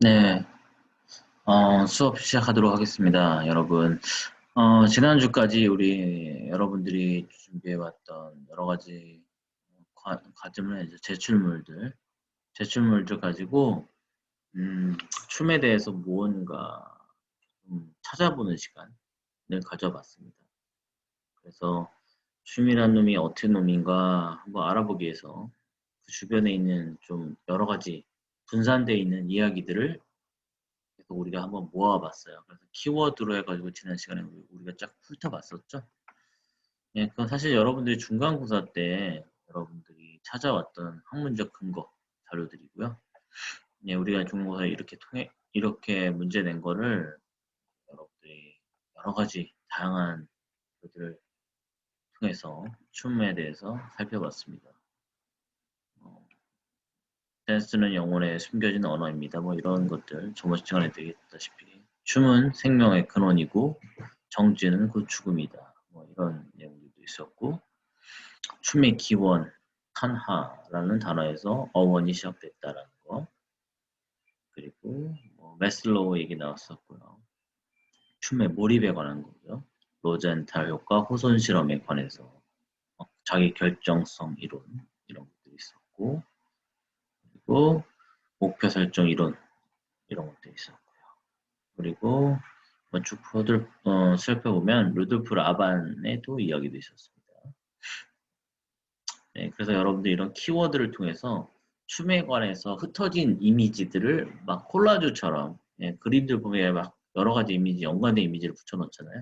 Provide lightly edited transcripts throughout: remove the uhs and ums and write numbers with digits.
네, 수업 시작하도록 하겠습니다, 여러분. 지난주까지 우리 여러분들이 준비해왔던 여러 가지 과제물, 이제 제출물들 가지고, 춤에 대해서 무언가 좀 찾아보는 시간을 가져봤습니다. 그래서 춤이란 놈이 어떤 놈인가 한번 알아보기 위해서 그 주변에 있는 좀 여러 가지 분산되어 있는 이야기들을 그래서 우리가 한번 모아봤어요. 그래서 키워드로 해가지고 지난 시간에 우리가 쫙 훑어봤었죠. 예, 그건 사실 여러분들이 중간고사 때 여러분들이 찾아왔던 학문적 근거 자료들이고요. 예, 우리가 중간고사 이렇게 문제 낸 거를 여러분들이 여러 가지 다양한 것들을 통해서 춤에 대해서 살펴봤습니다. 댄스는 영혼에 숨겨진 언어입니다. 뭐 이런 것들 저번 시간에 얘기했다시피 춤은 생명의 근원이고 정죄는 그 죽음이다. 뭐 이런 내용들도 있었고 춤의 기원 탄하라는 단어에서 어원이 시작됐다라는 거 그리고 뭐 메슬로우 얘기 나왔었고요. 춤의 몰입에 관한 거고요. 로젠탈 효과 호손 실험에 관해서 자기 결정성 이론 이런 것들이 있었고 그리고 목표 설정 이론 이런 것도 있었고요. 그리고 쭉 살펴보면 루돌프 라반의 이야기도 있었습니다. 네, 그래서 여러분들 이런 키워드를 통해서 춤에 관해서 흩어진 이미지들을 막 콜라주처럼 그림들 보면 막 여러 가지 이미지, 연관된 이미지를 붙여놓잖아요.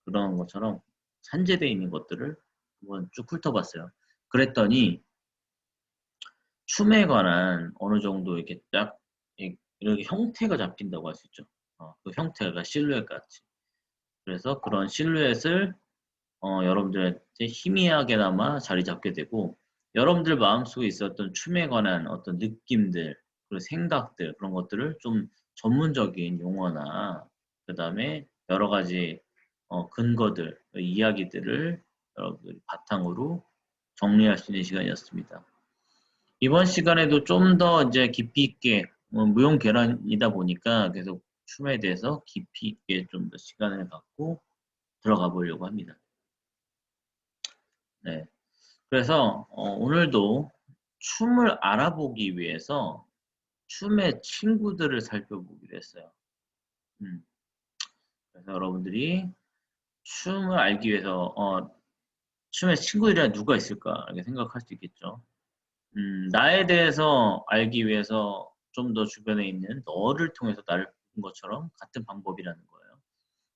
그런 것처럼 산재되어 있는 것들을 한번 쭉 훑어봤어요. 그랬더니 춤에 관한 어느 정도 이렇게 딱 이렇게 형태가 잡힌다고 할 수 있죠. 그 형태가 실루엣 같이. 그래서 그런 실루엣을 여러분들한테 희미하게나마 자리 잡게 되고 여러분들 마음속에 있었던 춤에 관한 어떤 느낌들 그리고 생각들 그런 것들을 좀 전문적인 용어나 그 다음에 여러 가지 근거들 이야기들을 여러분들이 바탕으로 정리할 수 있는 시간이었습니다. 이번 시간에도 좀 더 이제 깊이 있게 무용계란이다 보니까 계속 춤에 대해서 깊이 있게 좀 더 시간을 갖고 들어가 보려고 합니다. 네. 그래서 오늘도 춤을 알아보기 위해서 춤의 친구들을 살펴보기로 했어요. 음. 그래서 여러분들이 춤을 알기 위해서 춤의 친구들이란 누가 있을까 이렇게 생각할 수 있겠죠. 나에 대해서 알기 위해서 좀 더 주변에 있는 너를 통해서 나를 보는 것처럼 같은 방법이라는 거예요.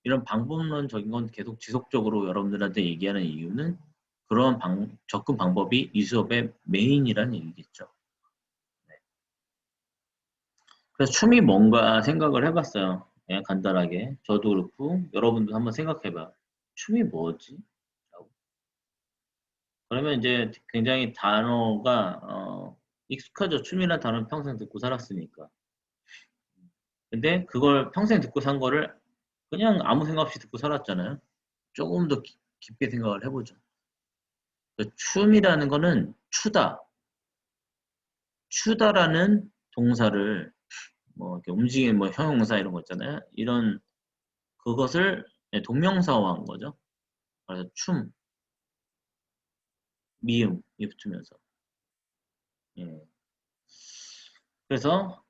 이런 방법론적인 건 계속 지속적으로 여러분들한테 얘기하는 이유는 그런 접근 방법이 이 수업의 메인이라는 얘기겠죠. 네. 그래서 춤이 뭔가 생각을 해봤어요. 그냥 간단하게. 저도 그렇고 여러분도 한번 생각해봐. 춤이 뭐지? 라고. 그러면 이제 굉장히 단어가 익숙하죠. 춤이라는 단어는 평생 듣고 살았으니까. 근데 그걸 평생 듣고 산 거를 그냥 아무 생각 없이 듣고 살았잖아요. 조금 더 깊게 생각을 해보죠. 그 춤이라는 거는 추다라는 동사를 뭐 이렇게 움직이는 뭐 형용사 이런 거 있잖아요. 이런 그것을 동명사화한 거죠. 그래서 춤, 미음이 붙으면서. 예. 그래서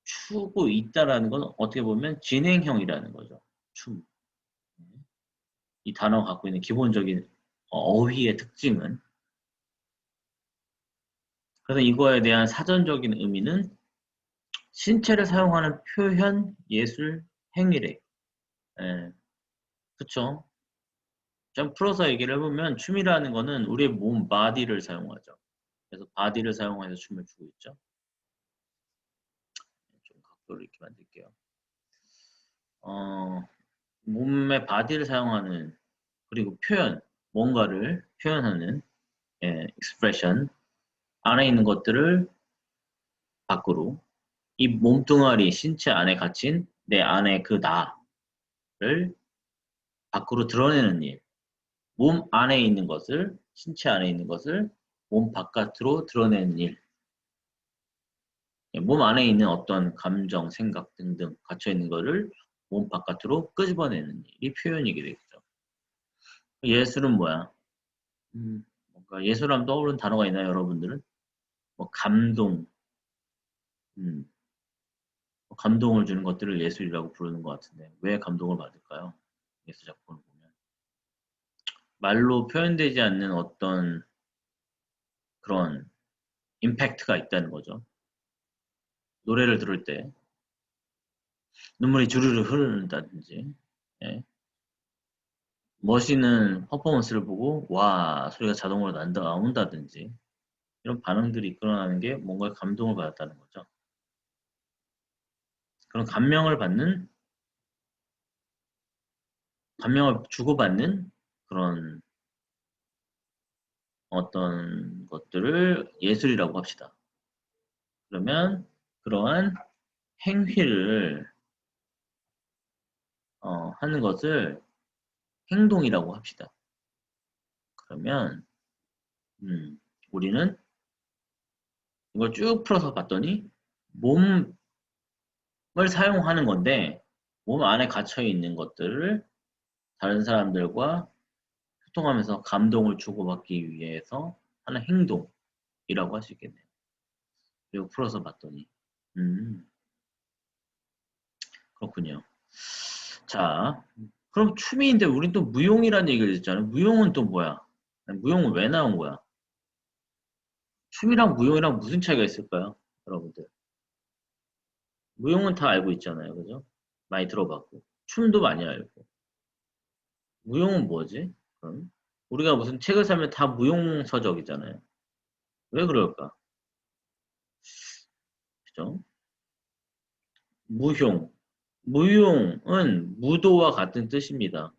추고 있다라는 건 어떻게 보면 진행형이라는 거죠. 춤. 이 단어가 갖고 있는 기본적인 어휘의 특징은 그래서 이거에 대한 사전적인 의미는 신체를 사용하는 표현, 예술, 행위래. 예, 그쵸? 좀 풀어서 얘기를 해보면 춤이라는 거는 우리의 몸, 바디를 사용하죠. 그래서 바디를 사용해서 춤을 추고 있죠. 좀 각도를 이렇게 만들게요. 어, 몸의 바디를 사용하는 그리고 표현, 뭔가를 표현하는 expression 안에 있는 것들을 밖으로 이 몸뚱아리, 신체 안에 갇힌 내 안에 그 나를 밖으로 드러내는 일. 몸 안에 있는 것을, 신체 안에 있는 것을 몸 바깥으로 드러내는 일. 몸 안에 있는 어떤 감정, 생각 등등 갇혀 있는 거를 몸 바깥으로 끄집어내는 이 표현이게 되겠죠. 예술은 뭐야? 뭔가 예술하면 떠오르는 단어가 있나요, 여러분들은? 뭐 감동, 음, 뭐 감동을 주는 것들을 예술이라고 부르는 것 같은데 왜 감동을 받을까요? 예술 작품을 보면 말로 표현되지 않는 어떤 그런 임팩트가 있다는 거죠. 노래를 들을 때 눈물이 주르르 흐른다든지, 예. 멋있는 퍼포먼스를 보고 와 소리가 자동으로 나온다든지 이런 반응들이 일어나는 게 뭔가 감동을 받았다는 거죠. 그런 감명을 주고받는 그런 어떤 것들을 예술이라고 합시다. 그러면 그러한 행위를 하는 것을 행동이라고 합시다. 그러면 우리는 이걸 쭉 풀어서 봤더니 몸을 사용하는 건데 몸 안에 갇혀 있는 것들을 다른 사람들과 소통하면서 감동을 주고받기 위해서 하는 행동이라고 할 수 있겠네요. 그리고 풀어서 봤더니 음, 그렇군요. 자, 그럼 춤인데 우린 또 무용이라는 얘기를 했잖아요. 무용은 또 뭐야? 무용은 왜 나온 거야? 춤이랑 무용이랑 무슨 차이가 있을까요? 여러분들. 무용은 다 알고 있잖아요. 그죠? 많이 들어봤고. 춤도 많이 알고. 무용은 뭐지? 그럼? 우리가 무슨 책을 사면 다 무용서적이잖아요. 왜 그럴까? 그죠? 무용. 무용은 무도와 같은 뜻입니다.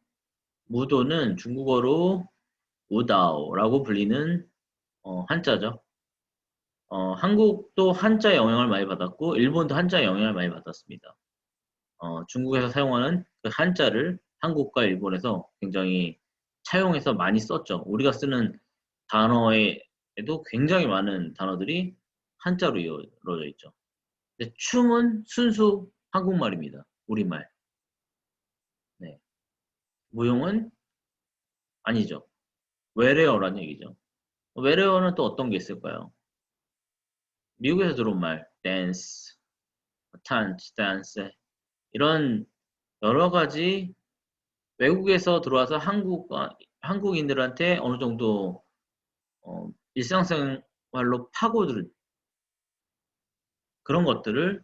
무도는 중국어로 우다오라고 불리는 한자죠. 한국도 한자 영향을 많이 받았고 일본도 한자 영향을 많이 받았습니다. 중국에서 사용하는 그 한자를 한국과 일본에서 굉장히 차용해서 많이 썼죠. 우리가 쓰는 단어에도 굉장히 많은 단어들이 한자로 이루어져 있죠. 근데 춤은 순수 한국말입니다. 우리말. 네. 무용은 아니죠. 외래어란 얘기죠. 외래어는 또 어떤 게 있을까요? 미국에서 들어온 말, 댄스, 탄츠, 댄스 이런 여러 가지 외국에서 들어와서 한국인들한테 어느 정도 일상생활로 파고들 그런 것들을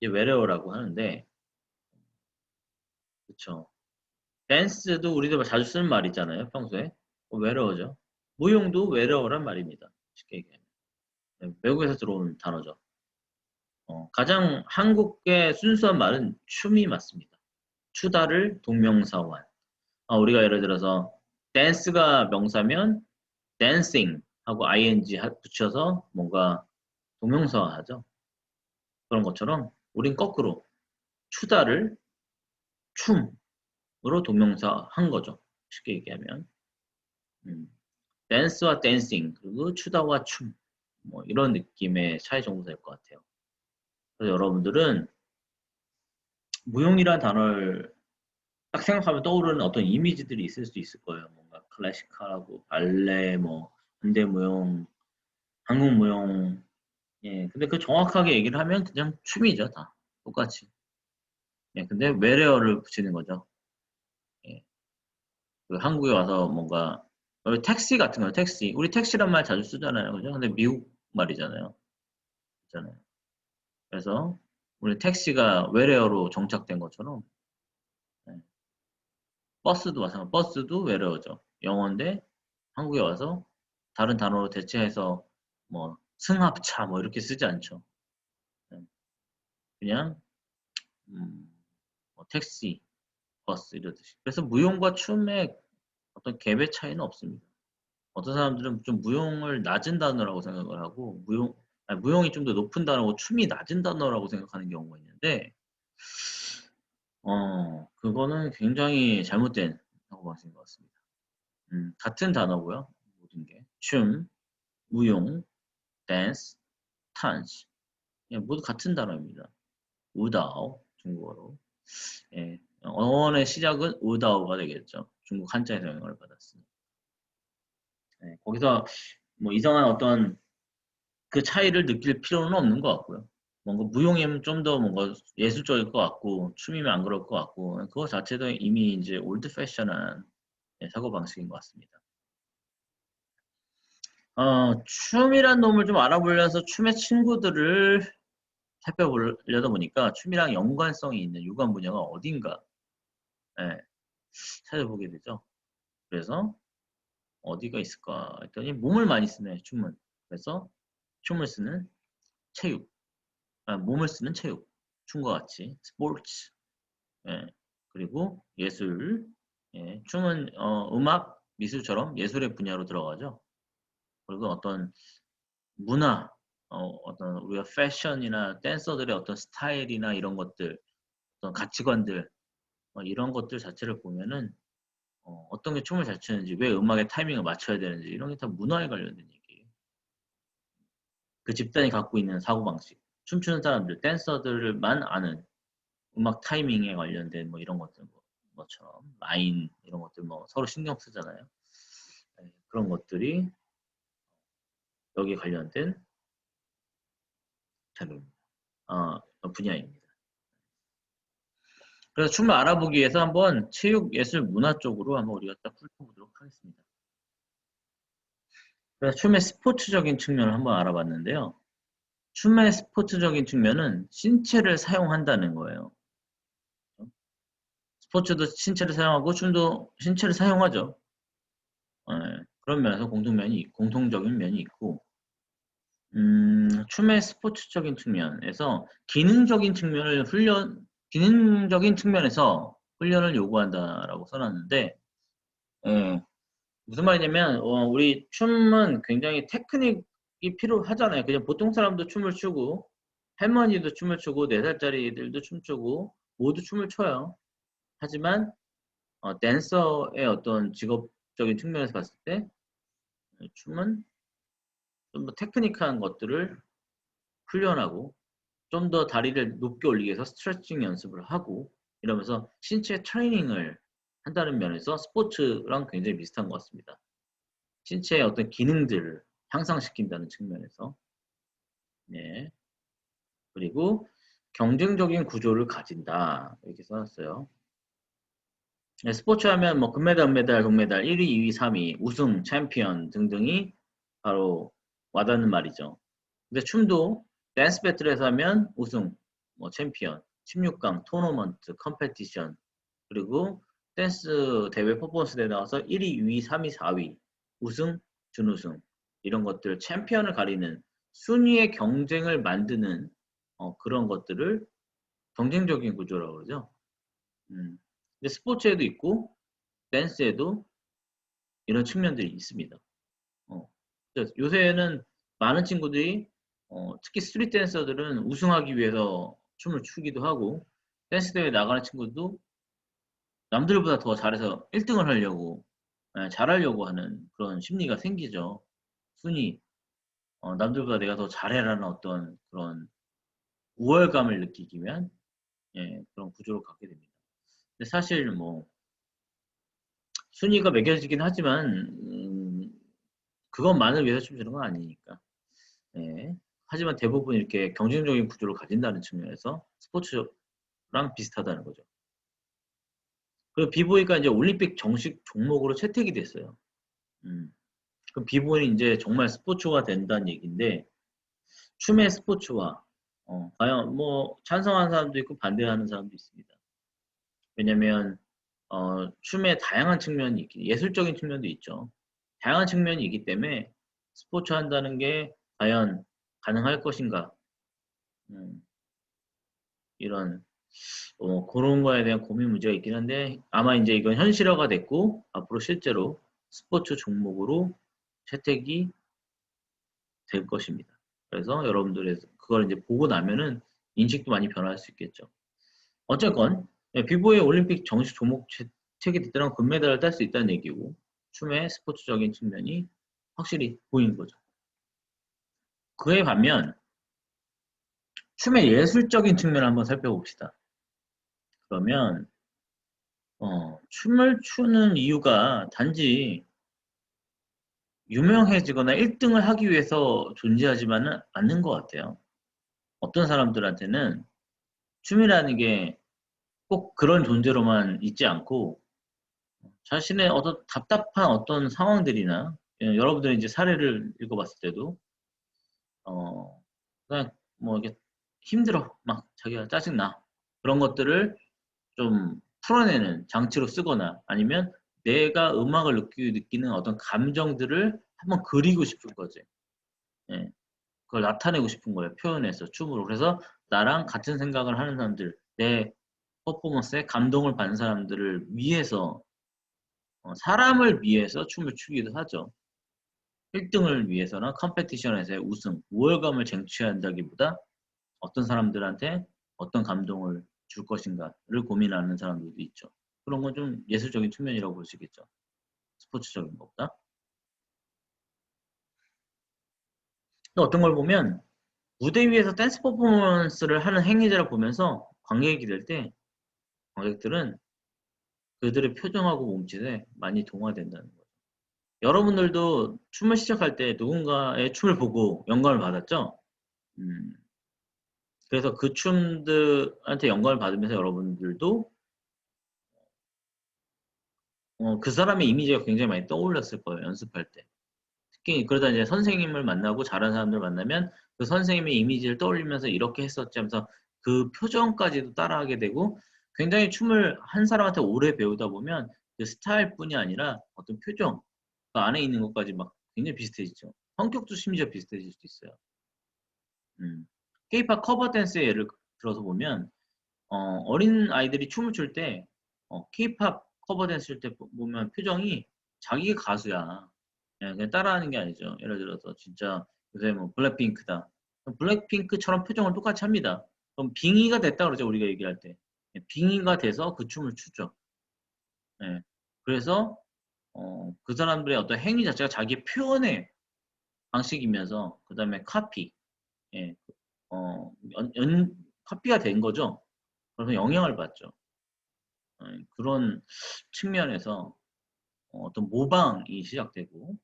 이제 외래어라고 하는데, 그쵸? 댄스도 우리도 자주 쓰는 말이잖아요, 평소에. 외래어죠. 무용도 외래어란 말입니다. 쉽게 얘기하면. 네, 외국에서 들어온 단어죠. 가장 한국의 순수한 말은 춤이 맞습니다. 추다를 동명사원. 우리가 예를 들어서 댄스가 명사면 dancing 하고 ing 붙여서 뭔가 동명사화하죠. 그런 것처럼 우린 거꾸로 추다를 춤으로 동명사한 거죠. 쉽게 얘기하면. 댄스와 댄싱 그리고 추다와 춤. 뭐 이런 느낌의 차이 정도 될 것 같아요. 그래서 여러분들은 무용이라는 단어를 딱 생각하면 떠오르는 어떤 이미지들이 있을 수 있을 거예요. 뭔가 클래시컬하고 발레, 뭐 현대무용, 한국무용. 예, 근데 그 정확하게 얘기를 하면 그냥 춤이죠, 다. 똑같이. 예, 근데 외래어를 붙이는 거죠. 예, 그 한국에 와서 뭔가 택시 같은 거요, 택시. 우리 택시란 말 자주 쓰잖아요, 그죠? 근데 미국 말이잖아요. 있잖아요. 그래서 우리 택시가 외래어로 정착된 것처럼 예, 버스도 마찬가지. 버스도 외래어죠. 영어인데 한국에 와서 다른 단어로 대체해서 뭐 승합차 뭐 이렇게 쓰지 않죠. 예, 그냥 뭐 택시, 버스 이러듯이. 그래서 무용과 춤의 어떤 갭의 차이는 없습니다. 어떤 사람들은 좀 무용을 낮은 단어라고 생각을 하고 무용이 좀 더 높은 단어고 춤이 낮은 단어라고 생각하는 경우가 있는데 그거는 굉장히 잘못된 사고방식인 것 같습니다. 같은 단어고요. 모든 게 춤, 무용, 댄스, 탄스 예, 모두 같은 단어입니다. 우다오 중국어로. 예, 어원의 시작은 우다오가 되겠죠. 중국 한자에서 영향을 받았으니. 예, 거기서 뭐 이상한 어떤 그 차이를 느낄 필요는 없는 것 같고요. 뭔가 무용이면 좀 더 뭔가 예술적일 것 같고 춤이면 안 그럴 것 같고 그거 자체도 이미 이제 올드 패션한 사고 방식인 것 같습니다. 춤이란 놈을 좀 알아보려서 춤의 친구들을 살펴보려다 보니까 춤이랑 연관성이 있는 유관 분야가 어딘가 예, 찾아보게 되죠. 그래서 어디가 있을까 했더니 몸을 많이 쓰네 춤은. 그래서 춤을 쓰는 체육, 몸을 쓰는 체육, 춤과 같이 스포츠, 예, 그리고 예술, 예, 춤은 음악, 미술처럼 예술의 분야로 들어가죠. 그리고 어떤 문화, 어떤 우리가 패션이나 댄서들의 어떤 스타일이나 이런 것들, 어떤 가치관들, 이런 것들 자체를 보면은 어떤 게 춤을 잘 추는지, 왜 음악의 타이밍을 맞춰야 되는지 이런 게 다 문화에 관련된 얘기예요. 그 집단이 갖고 있는 사고방식, 춤추는 사람들, 댄서들만 아는 음악 타이밍에 관련된 뭐 이런 것들, 뭐처럼 라인 이런 것들 뭐 서로 신경 쓰잖아요. 네, 그런 것들이 여기에 관련된 자료입니다. 분야입니다. 그래서 춤을 알아보기 위해서 한번 체육, 예술, 문화 쪽으로 한번 우리가 딱 훑어보도록 하겠습니다. 그래서 춤의 스포츠적인 측면을 한번 알아봤는데요. 춤의 스포츠적인 측면은 신체를 사용한다는 거예요. 스포츠도 신체를 사용하고 춤도 신체를 사용하죠. 예, 그런 면에서 공통적인 면이 있고, 춤의 스포츠적인 측면에서 기능적인 측면에서 훈련을 요구한다라고 써놨는데, 예, 무슨 말이냐면, 우리 춤은 굉장히 테크닉이 필요하잖아요. 그냥 보통 사람도 춤을 추고, 할머니도 춤을 추고, 4살짜리 애들도 춤추고, 모두 춤을 춰요. 하지만, 댄서의 어떤 직업적인 측면에서 봤을 때, 춤은 좀 더 테크닉한 것들을 훈련하고, 좀 더 다리를 높게 올리기 위해서 스트레칭 연습을 하고, 이러면서 신체 트레이닝을 한다는 면에서 스포츠랑 굉장히 비슷한 것 같습니다. 신체의 어떤 기능들을 향상시킨다는 측면에서. 네. 그리고 경쟁적인 구조를 가진다. 이렇게 써놨어요. 네, 스포츠 하면 뭐 금메달, 은메달, 동메달, 1위, 2위, 3위, 우승, 챔피언 등등이 바로 와닿는 말이죠. 근데 춤도 댄스 배틀에서 하면 우승, 뭐 챔피언, 16강, 토너먼트, 컴페티션, 그리고 댄스 대회 퍼포먼스 대회 나와서 1위, 2위, 3위, 4위, 우승, 준우승 이런 것들 챔피언을 가리는 순위의 경쟁을 만드는 그런 것들을 경쟁적인 구조라고 그러죠. 근데 스포츠에도 있고 댄스에도 이런 측면들이 있습니다. 요새는 많은 친구들이 특히 스트릿 댄서들은 우승하기 위해서 춤을 추기도 하고 댄스 대회 나가는 친구도 남들보다 더 잘해서 1등을 하려고 잘하려고 하는 그런 심리가 생기죠. 순위 남들보다 내가 더 잘해라는 어떤 그런 우월감을 느끼기 위한 그런 구조를 갖게 됩니다. 근데 사실 뭐 순위가 매겨지긴 하지만 그것만을 위해서 춤추는 건 아니니까. 예. 하지만 대부분 이렇게 경쟁적인 구조를 가진다는 측면에서 스포츠랑 비슷하다는 거죠. 그리고 비보이가 이제 올림픽 정식 종목으로 채택이 됐어요. 그럼 비보이는 이제 정말 스포츠가 된다는 얘기인데 춤의 스포츠화 과연 뭐 찬성하는 사람도 있고 반대하는 사람도 있습니다. 왜냐면 춤의 다양한 측면이 예술적인 측면도 있죠. 다양한 측면이 있기 때문에 스포츠 한다는 게 과연 가능할 것인가 이런 그런 거에 대한 고민 문제가 있긴 한데 아마 이제 이건 현실화가 됐고 앞으로 실제로 스포츠 종목으로 채택이 될 것입니다. 그래서 여러분들의 그걸 이제 보고 나면은 인식도 많이 변할 수 있겠죠. 어쨌건 비보의 올림픽 정식 종목 채택이 됐다는 금메달을 딸 수 있다는 얘기고 춤의 스포츠적인 측면이 확실히 보이는 거죠. 그에 반면 춤의 예술적인 측면을 한번 살펴봅시다. 그러면 춤을 추는 이유가 단지 유명해지거나 1등을 하기 위해서 존재하지만은 않는 것 같아요. 어떤 사람들한테는 춤이라는 게 꼭 그런 존재로만 있지 않고 자신의 어떤 답답한 어떤 상황들이나 여러분들이 이제 사례를 읽어봤을 때도 그냥 뭐 이게 힘들어 막 자기가 짜증나 그런 것들을 좀 풀어내는 장치로 쓰거나 아니면 내가 음악을 느끼는 어떤 감정들을 한번 그리고 싶은 거지. 예, 그걸 나타내고 싶은 거예요. 표현해서 춤으로. 그래서 나랑 같은 생각을 하는 사람들, 내 퍼포먼스에 감동을 받는 사람들을 위해서 사람을 위해서 춤을 추기도 하죠. 1등을 위해서나 컴페티션에서의 우승, 우월감을 쟁취한다기보다 어떤 사람들한테 어떤 감동을 줄 것인가를 고민하는 사람들도 있죠. 그런 건 좀 예술적인 측면이라고 볼 수 있겠죠. 스포츠적인 것보다. 또 어떤 걸 보면 무대 위에서 댄스 퍼포먼스를 하는 행위자를 보면서 관객이 될 때 관객들은 그들의 표정하고 몸짓에 많이 동화된다는 거죠. 여러분들도 춤을 시작할 때 누군가의 춤을 보고 영감을 받았죠? 음, 그래서 그 춤들한테 영감을 받으면서 여러분들도 그 사람의 이미지가 굉장히 많이 떠올랐을 거예요, 연습할 때. 특히 그러다 이제 선생님을 만나고 잘하는 사람들을 만나면 그 선생님의 이미지를 떠올리면서 이렇게 했었지 하면서 그 표정까지도 따라하게 되고 굉장히 춤을 한 사람한테 오래 배우다 보면 그 스타일뿐이 아니라 어떤 표정, 그 안에 있는 것까지 막 굉장히 비슷해지죠. 성격도 심지어 비슷해질 수도 있어요. K-pop 커버 댄스의 예를 들어서 보면 어린 아이들이 춤을 출 때 K-pop 커버 댄스 출 때 보면 표정이 자기가 가수야. 그냥 따라하는 게 아니죠. 예를 들어서 진짜 요새 뭐 블랙핑크다. 블랙핑크처럼 표정을 똑같이 합니다. 그럼 빙의가 됐다 그러죠. 우리가 얘기할 때. 빙의가 돼서 그 춤을 추죠. 예. 그래서 그 사람들의 어떤 행위 자체가 자기 표현의 방식이면서 그다음에 카피, 예. 카피가 된 거죠. 그래서 영향을 받죠. 그런 측면에서 어떤 모방이 시작되고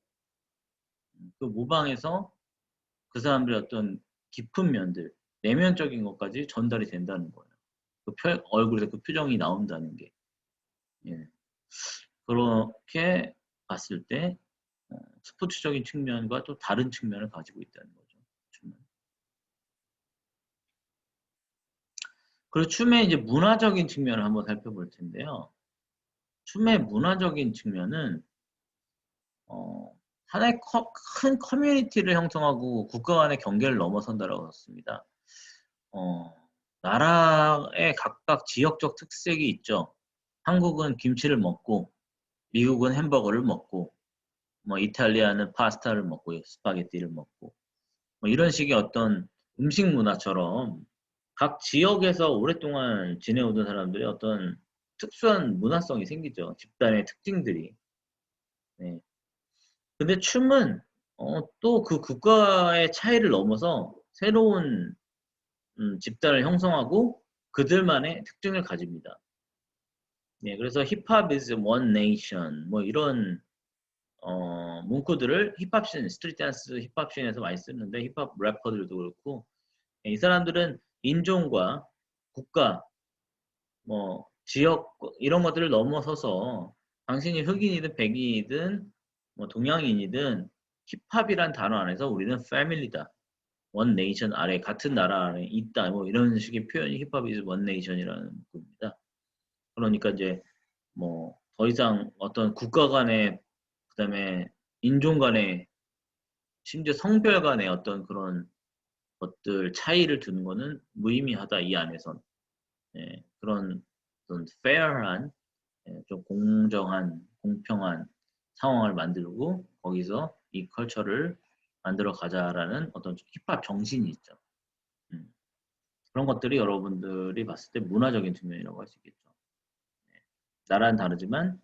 그 모방에서 그 사람들의 어떤 깊은 면들, 내면적인 것까지 전달이 된다는 거예요. 얼굴에서 그 표정이 나온다는 게. 예. 그렇게 봤을 때 스포츠적인 측면과 또 다른 측면을 가지고 있다는 거죠. 춤은. 그리고 춤의 이제 문화적인 측면을 한번 살펴볼 텐데요. 춤의 문화적인 측면은 하나의 큰 커뮤니티를 형성하고 국가 간의 경계를 넘어선다라고 했습니다. 어, 나라의 각각 지역적 특색이 있죠. 한국은 김치를 먹고, 미국은 햄버거를 먹고, 뭐 이탈리아는 파스타를 먹고, 스파게티를 먹고, 뭐 이런 식의 어떤 음식 문화처럼 각 지역에서 오랫동안 지내오던 사람들의 어떤 특수한 문화성이 생기죠. 집단의 특징들이. 네. 근데 춤은 또 그 국가의 차이를 넘어서 새로운 집단을 형성하고 그들만의 특징을 가집니다. 네, 그래서 힙합 is one nation 뭐 이런 문구들을 힙합씬, 스트리트 댄스 힙합씬에서 많이 쓰는데 힙합 래퍼들도 그렇고 이 사람들은 인종과 국가, 뭐 지역 이런 것들을 넘어서서 당신이 흑인이든 백인이든 뭐 동양인이든 힙합이란 단어 안에서 우리는 패밀리다. 원 네이션 아래 같은 나라 안에 있다. 뭐 이런 식의 표현이 힙합 이즈 원 네이션이라는 겁니다. 그러니까 이제 뭐 더 이상 어떤 국가 간의 그다음에 인종 간의 심지어 성별 간의 어떤 그런 것들 차이를 두는 거는 무의미하다 이 안에선. 예, 그런 어떤 fair한 좀 공정한 공평한 상황을 만들고 거기서 이 컬처를 만들어 가자라는 어떤 힙합 정신이 있죠. 음, 그런 것들이 여러분들이 봤을 때 문화적인 측면이라고 할 수 있겠죠. 네. 나라는 다르지만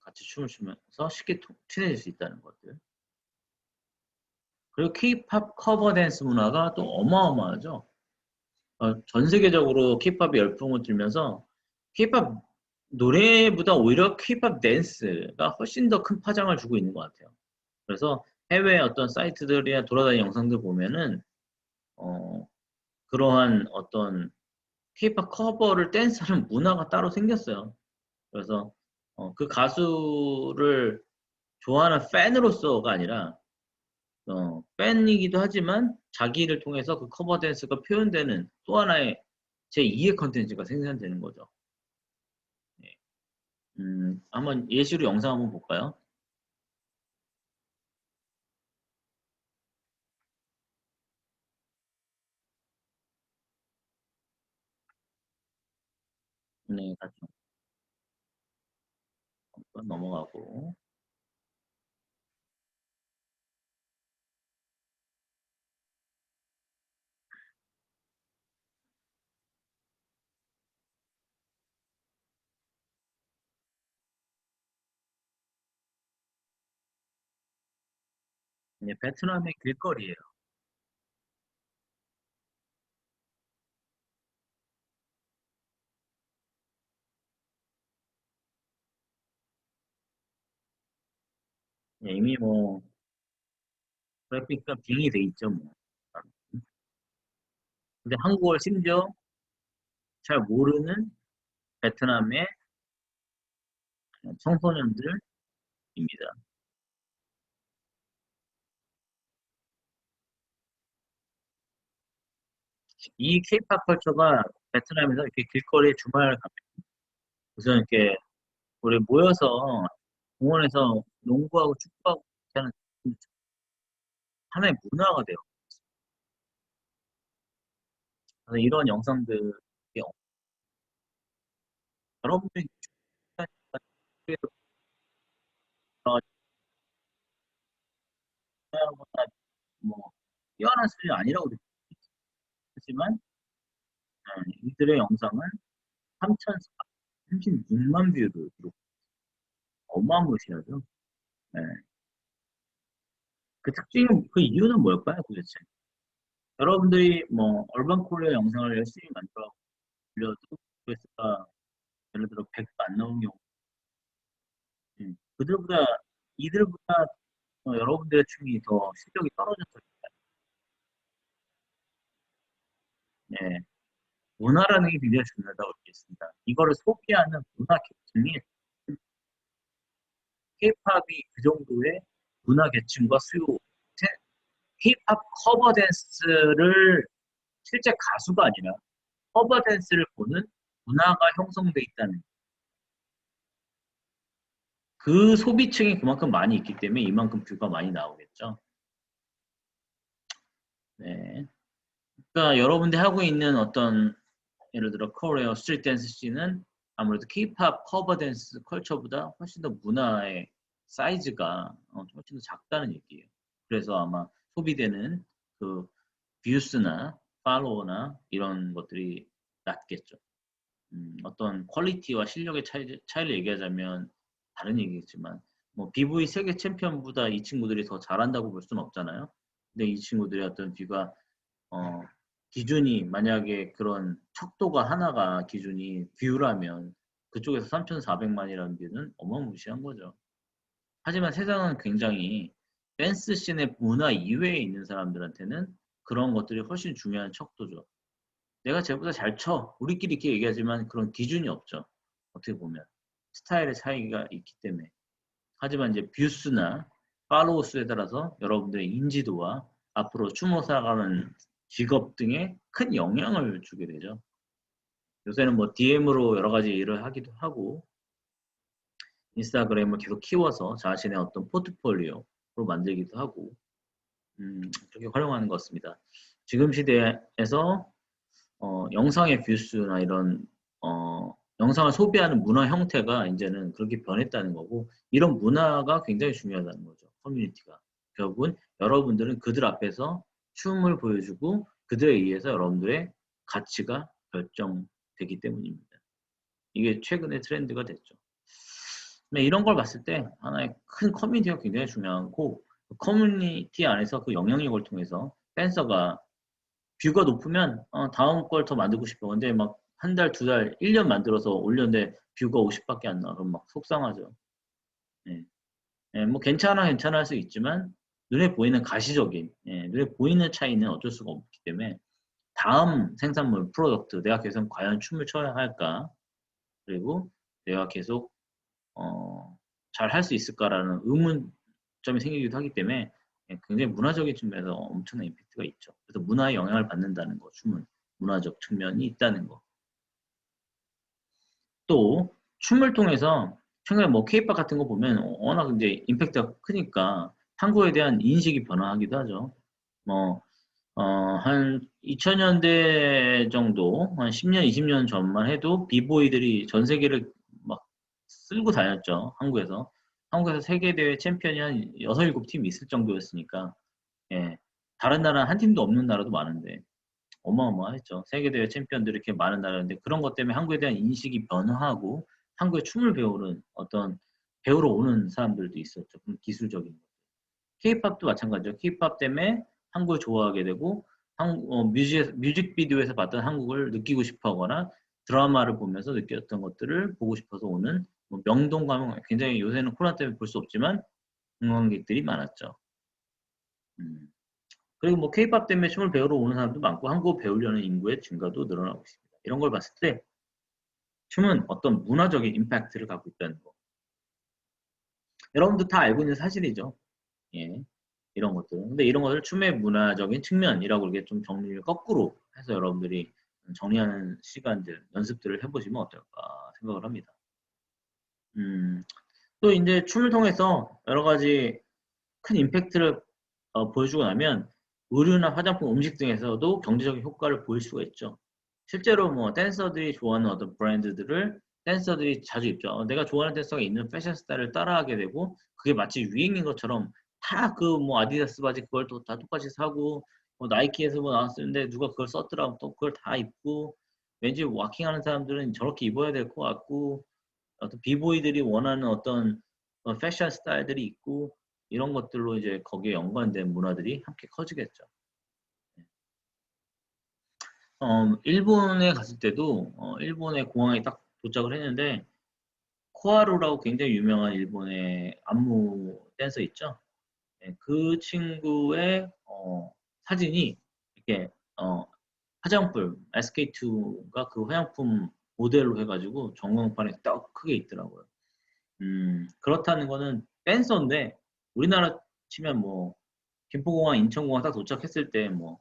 같이 춤을 추면서 쉽게 친해질 수 있다는 것들. 그리고 K-팝 커버 댄스 문화가 또 어마어마하죠. 전 세계적으로 케이팝이 열풍을 들면서 케이팝 노래보다 오히려 케이팝 댄스가 훨씬 더 큰 파장을 주고 있는 것 같아요. 그래서 해외 어떤 사이트들이나 돌아다니는 영상들 보면은 어, 그러한 어떤 케이팝 커버를 댄스하는 문화가 따로 생겼어요. 그래서 그 가수를 좋아하는 팬으로서가 아니라 팬이기도 하지만 자기를 통해서 그 커버 댄스가 표현되는 또 하나의 제2의 컨텐츠가 생산되는 거죠. 네. 한번 예시로 영상 한번 볼까요? 네, 같이 한번 넘어가고. 네, 베트남의 길거리예요. 네, 이미 뭐 그래픽과 빙이 돼 있죠, 뭐. 근데 한국어를 심지어 잘 모르는 베트남의 청소년들입니다. 이 케이팝 컬처가 베트남에서 이렇게 길거리에 주말 가면 우선 이렇게 우리 모여서 공원에서 농구하고 축구하고 이렇게 하는 하나의 문화가 돼요. 그래서 이런 영상들이 여러분들이 보다 뭐 뛰어난 수준이 아니라고 느끼지만 이들의 영상은 3,436만 뷰를 기록. 어마무시하죠. 네. 그 특징은 그 이유는 뭘까요, 도대체? 여러분들이 뭐 얼반 코리아 영상을 열심히 만들어 올려도 조회수가 예를 들어 100도 안 나오는 경우, 그들보다 이들보다 여러분들의 춤이 더 실력이 떨어졌을 때, 네. 문화라는 게 굉장히 중요하다고 느꼈습니다. 이거를 소비하는 문화 계층이 K-팝이 그 정도의 문화 계층과 수요, K-팝 커버 댄스를 실제 가수가 아니라 커버 댄스를 보는 문화가 형성돼 있다는 그 소비층이 그만큼 많이 있기 때문에 이만큼 뷰가 많이 나오겠죠. 네. 그러니까 여러분들이 하고 있는 어떤 예를 들어 코리아 스트리트 댄스 씬은 아무래도 K-팝 커버 댄스 컬처보다 훨씬 더 문화의 사이즈가 훨씬 더 작다는 얘기예요. 그래서 아마 소비되는 그 뷰스나 팔로워나 이런 것들이 낮겠죠. 어떤 퀄리티와 실력의 차이를 얘기하자면 다른 얘기겠지만 뭐 BV 세계 챔피언보다 이 친구들이 더 잘한다고 볼 수는 없잖아요. 근데 이 친구들의 어떤 뷰가 어, 기준이 만약에 그런 척도가 하나가 기준이 뷰라면 그쪽에서 3,400만이라는 뷰는 어마무시한 거죠. 하지만 세상은 굉장히 댄스 씬의 문화 이외에 있는 사람들한테는 그런 것들이 훨씬 중요한 척도죠. 내가 쟤보다 잘 쳐. 우리끼리 이렇게 얘기하지만 그런 기준이 없죠. 어떻게 보면. 스타일의 차이가 있기 때문에. 하지만 이제 뷰수나 팔로우 수에 따라서 여러분들의 인지도와 앞으로 춤을 살아가는 직업 등에 큰 영향을 주게 되죠. 요새는 뭐 DM으로 여러 가지 일을 하기도 하고 인스타그램을 계속 키워서 자신의 어떤 포트폴리오로 만들기도 하고 그렇게 활용하는 것 같습니다. 지금 시대에서 영상의 뷰수나 이런 영상을 소비하는 문화 형태가 이제는 그렇게 변했다는 거고 이런 문화가 굉장히 중요하다는 거죠. 커뮤니티가. 결국은 여러분들은 그들 앞에서 춤을 보여주고 그들에 의해서 여러분들의 가치가 결정되기 때문입니다. 이게 최근의 트렌드가 됐죠. 근데 이런 걸 봤을 때 하나의 큰 커뮤니티가 굉장히 중요하고 그 커뮤니티 안에서 그 영향력을 통해서 댄서가 뷰가 높으면 다음 걸 더 만들고 싶어. 근데 막 한 달, 두 달, 1년 만들어서 올렸는데 뷰가 50밖에 안 나와. 그럼 막 속상하죠. 예. 예, 뭐 괜찮아 할 수 있지만 눈에 보이는 가시적인 눈에 보이는 차이는 어쩔 수가 없기 때문에 다음 생산물 프로덕트 내가 계속 과연 춤을 춰야 할까 그리고 내가 계속 잘 할 수 있을까라는 의문점이 생기기도 하기 때문에 굉장히 문화적인 측면에서 엄청난 임팩트가 있죠. 그래서 문화에 영향을 받는다는 거, 춤은 문화적 측면이 있다는 거. 또 춤을 통해서 최근에 뭐 케이팝 같은 거 보면 워낙 이제 임팩트가 크니까 한국에 대한 인식이 변화하기도 하죠. 뭐, 한 2000년대 정도, 한 10년, 20년 전만 해도 비보이들이 전 세계를 막 쓸고 다녔죠. 한국에서. 한국에서 세계대회 챔피언이 한 6, 7팀 있을 정도였으니까, 예. 다른 나라 한 팀도 없는 나라도 많은데, 어마어마했죠. 세계대회 챔피언들이 이렇게 많은 나라인데 그런 것 때문에 한국에 대한 인식이 변화하고 한국의 춤을 배우는 어떤 배우러 오는 사람들도 있었죠. 기술적인 것. 케이팝도 마찬가지죠. 케이팝 때문에 한국을 좋아하게 되고 뮤직비디오에서 봤던 한국을 느끼고 싶어 하거나 드라마를 보면서 느꼈던 것들을 보고 싶어서 오는 뭐 명동 가면 굉장히 요새는 코로나 때문에 볼 수 없지만 관광객들이 많았죠. 음. 그리고 뭐 케이팝 때문에 춤을 배우러 오는 사람도 많고 한국어 배우려는 인구의 증가도 늘어나고 있습니다. 이런 걸 봤을 때 춤은 어떤 문화적인 임팩트를 갖고 있다는 거. 여러분도 다 알고 있는 사실이죠. 예. 이런 것들. 근데 이런 것을 춤의 문화적인 측면이라고 이렇게 좀 정리를 거꾸로 해서 여러분들이 정리하는 시간들, 연습들을 해보시면 어떨까 생각을 합니다. 또 이제 춤을 통해서 여러 가지 큰 임팩트를 보여주고 나면 의류나 화장품, 음식 등에서도 경제적인 효과를 보일 수가 있죠. 실제로 뭐 댄서들이 좋아하는 어떤 브랜드들을 댄서들이 자주 입죠. 내가 좋아하는 댄서가 있는 패션 스타일을 따라하게 되고 그게 마치 유행인 것처럼 다 그 뭐 아디다스 바지 그걸 또 다 똑같이 사고 뭐 나이키에서 뭐 나왔었는데 누가 그걸 썼더라 또 그걸 다 입고 왠지 와킹하는 사람들은 저렇게 입어야 될 것 같고 어떤 비보이들이 원하는 어떤 패션 스타일들이 있고 이런 것들로 이제 거기에 연관된 문화들이 함께 커지겠죠. 일본에 갔을 때도 일본의 공항에 딱 도착을 했는데 코하루라고 굉장히 유명한 일본의 안무 댄서 있죠. 예, 그 친구의 사진이 이렇게 화장품 SK2가 그 화장품 모델로 해가지고 전광판에 딱 크게 있더라고요. 그렇다는 거는 댄서인데 우리나라 치면 뭐 김포공항, 인천공항 딱 도착했을 때 뭐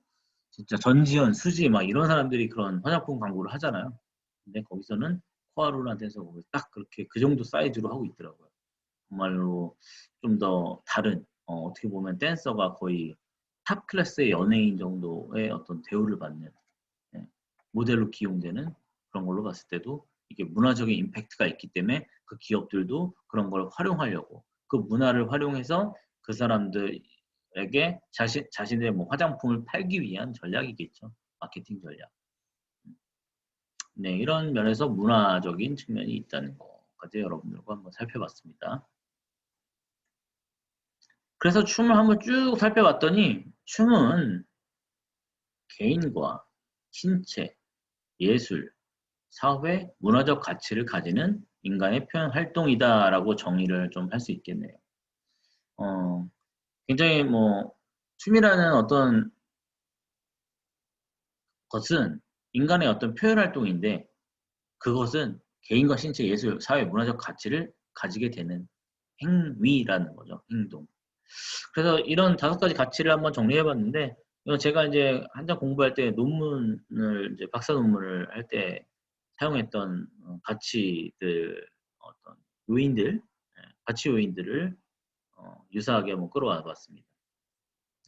진짜 전지현, 수지 막 이런 사람들이 그런 화장품 광고를 하잖아요. 근데 거기서는 코하루라는 댄서가 거기 딱 그렇게 그 정도 사이즈로 하고 있더라고요. 정말로 좀 더 다른 어떻게 보면 댄서가 거의 탑 클래스의 연예인 정도의 어떤 대우를 받는 예, 모델로 기용되는 그런 걸로 봤을 때도 이게 문화적인 임팩트가 있기 때문에 그 기업들도 그런 걸 활용하려고 그 문화를 활용해서 그 사람들에게 자신의 뭐 화장품을 팔기 위한 전략이겠죠. 마케팅 전략. 네, 이런 면에서 문화적인 측면이 있다는 것까지 여러분들과 한번 살펴봤습니다. 그래서 춤을 한번 쭉 살펴봤더니 춤은 개인과 신체, 예술, 사회, 문화적 가치를 가지는 인간의 표현 활동이다라고 정의를 좀 할 수 있겠네요. 어, 굉장히 뭐 춤이라는 어떤 것은 인간의 어떤 표현 활동인데 그것은 개인과 신체, 예술, 사회, 문화적 가치를 가지게 되는 행위라는 거죠. 행동. 그래서 이런 5가지 가치를 한번 정리해 봤는데 이거 제가 이제 한참 공부할 때 논문을 이제 박사 논문을 할 때 사용했던 가치들 어떤 요인들 가치 요인들을 유사하게 한번 끌어와 봤습니다.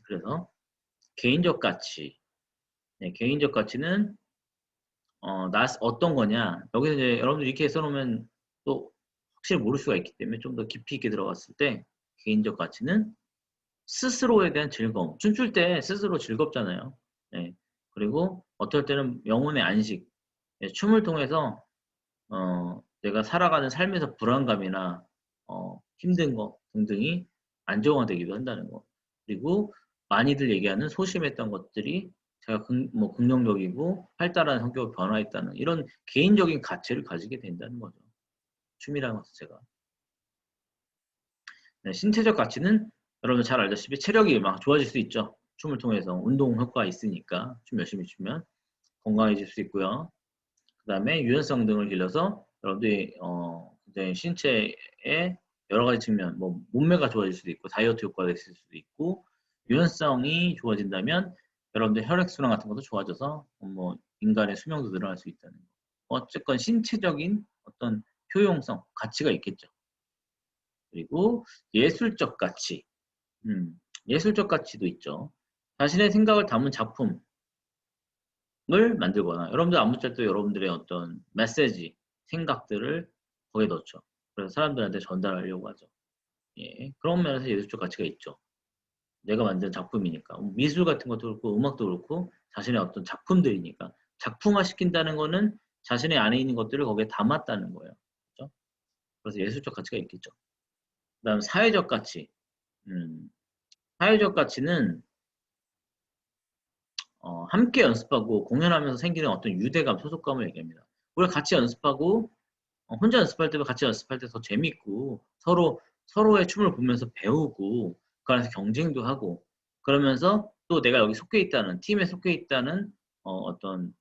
그래서 개인적 가치 네, 개인적 가치는 어떤 거냐 여기서 이제 여러분들 이렇게 써놓으면 또 확실히 모를 수가 있기 때문에 좀 더 깊이 있게 들어갔을 때 개인적 가치는 스스로에 대한 즐거움. 춤출 때 스스로 즐겁잖아요. 네. 그리고 어떨 때는 영혼의 안식. 네, 춤을 통해서 내가 살아가는 삶에서 불안감이나 힘든 거 등등이 안정화되기도 한다는 거. 그리고 많이들 얘기하는 소심했던 것들이 제가 뭐 긍정적이고 활달한 성격으로 변화했다는 이런 개인적인 가치를 가지게 된다는 거죠. 취미라는 것 자체가. 네, 신체적 가치는 여러분 잘 알다시피 체력이 막 좋아질 수 있죠. 춤을 통해서 운동 효과가 있으니까 춤 열심히 추면 건강해질 수 있고요. 그 다음에 유연성 등을 길러서 여러분들이 굉장히 신체의 여러 가지 측면, 뭐 몸매가 좋아질 수도 있고 다이어트 효과가 있을 수도 있고 유연성이 좋아진다면 여러분들 혈액순환 같은 것도 좋아져서 뭐 인간의 수명도 늘어날 수 있다는 거. 어쨌건 신체적인 어떤 효용성, 가치가 있겠죠. 그리고 예술적 가치, 예술적 가치도 있죠. 자신의 생각을 담은 작품을 만들거나 여러분들 안무짤도 여러분들의 어떤 메시지, 생각들을 거기에 넣죠. 그래서 사람들한테 전달하려고 하죠. 예, 그런 면에서 예술적 가치가 있죠. 내가 만든 작품이니까 미술 같은 것도 그렇고 음악도 그렇고 자신의 어떤 작품들이니까 작품화 시킨다는 거는 자신의 안에 있는 것들을 거기에 담았다는 거예요. 그렇죠? 그래서 예술적 가치가 있겠죠. 그다음 사회적 가치. 사회적 가치는 함께 연습하고 공연하면서 생기는 어떤 유대감, 소속감을 얘기합니다. 우리가 같이 연습하고 혼자 연습할 때보다 같이 연습할 때 더 재밌고 서로의 춤을 보면서 배우고 그 안에서 경쟁도 하고 그러면서 또 내가 여기 속해 있다는 팀에 속해 있다는 어떤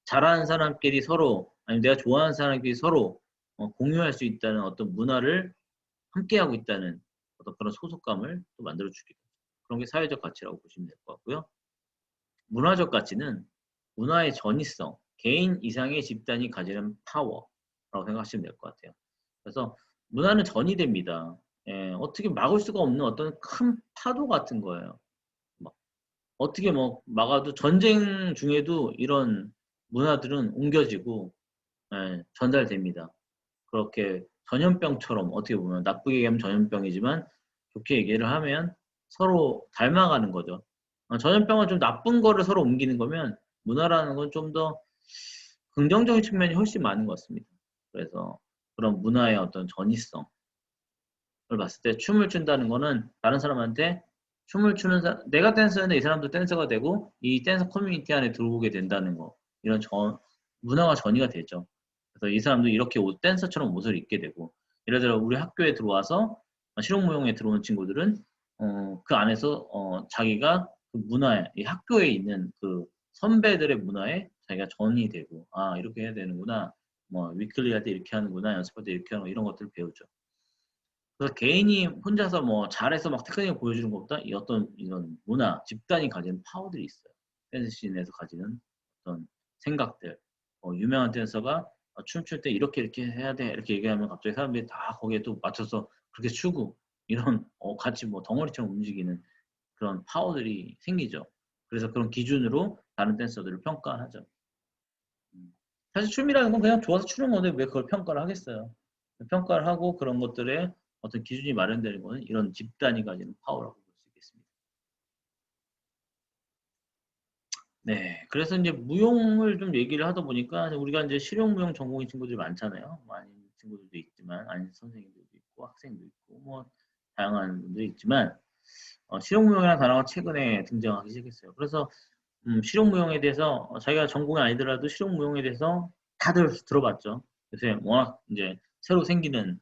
잘하는 사람끼리 서로 아니면 내가 좋아하는 사람끼리 서로 공유할 수 있다는 어떤 문화를 함께하고 있다는 어떤 그런 소속감을 또 만들어주기도 그런 게 사회적 가치라고 보시면 될 것 같고요. 문화적 가치는 문화의 전이성, 개인 이상의 집단이 가지는 파워라고 생각하시면 될 것 같아요. 그래서 문화는 전이 됩니다. 예, 어떻게 막을 수가 없는 어떤 큰 파도 같은 거예요. 막 어떻게 뭐 막아도 전쟁 중에도 이런 문화들은 옮겨지고 전달됩니다. 그렇게 전염병처럼 어떻게 보면 나쁘게 얘기하면 전염병이지만 좋게 얘기를 하면 서로 닮아가는 거죠. 전염병은 좀 나쁜 거를 서로 옮기는 거면 문화라는 건 좀 더 긍정적인 측면이 훨씬 많은 것 같습니다. 그래서 그런 문화의 어떤 전이성을 봤을 때 춤을 춘다는 거는 다른 사람한테 춤을 추는 내가 댄서인데 이 사람도 댄서가 되고 이 댄서 커뮤니티 안에 들어오게 된다는 거 이런 문화가 전이가 되죠. 그래서 이 사람도 이렇게 댄서처럼 옷을 입게 되고 예를 들어 우리 학교에 들어와서 실용무용에 들어오는 친구들은 그 안에서 자기가 그 문화에 이 학교에 있는 그 선배들의 문화에 자기가 전이 되고 아 이렇게 해야 되는구나 뭐 위클리 할 때 이렇게 하는구나 연습할 때 이렇게 하는 거 이런 것들을 배우죠. 그래서 개인이 혼자서 뭐 잘해서 막 테크닉을 보여주는 것보다 이 어떤 이런 문화 집단이 가지는 파워들이 있어요. 댄스 씬에서 가지는 어떤 생각들 유명한 댄서가 춤출 때 이렇게 해야 돼 이렇게 얘기하면 갑자기 사람들이 다 거기에 또 맞춰서 그렇게 추고 이런 같이 뭐 덩어리처럼 움직이는 그런 파워들이 생기죠. 그래서 그런 기준으로 다른 댄서들을 평가하죠. 사실 춤이라는 건 그냥 좋아서 추는 건데 왜 그걸 평가를 하겠어요. 평가를 하고 그런 것들에 어떤 기준이 마련되는 거는 이런 집단이 가지는 파워라고 볼 수 있겠습니다. 네, 그래서 이제 무용을 좀 얘기를 하다 보니까 우리가 이제 실용무용 전공인 친구들이 많잖아요. 많은 친구들도 있지만 아닌 선생님들도 있고 학생도 있고 뭐 다양한 분들이 있지만 실용무용이라는 단어가 최근에 등장하기 시작했어요. 그래서 실용무용에 대해서 자기가 전공이 아니더라도 실용무용에 대해서 다들 들어봤죠. 요새 워낙 이제 새로 생기는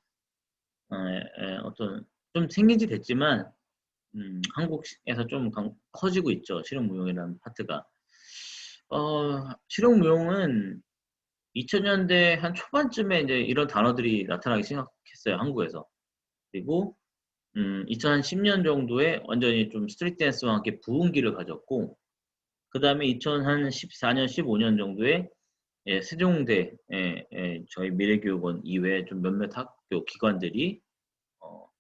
어떤 좀 생긴 지 됐지만 한국에서 좀 커지고 있죠. 실용무용이라는 파트가. 실용무용은 2000년대 한 초반쯤에 이제 이런 단어들이 나타나기 시작했어요. 한국에서. 그리고 2010년 정도에 완전히 좀 스트리트 댄스와 함께 부흥기를 가졌고 그 다음에 2014년, 15년 정도에 세종대 저희 미래교육원 이외에 좀 몇몇 학교 기관들이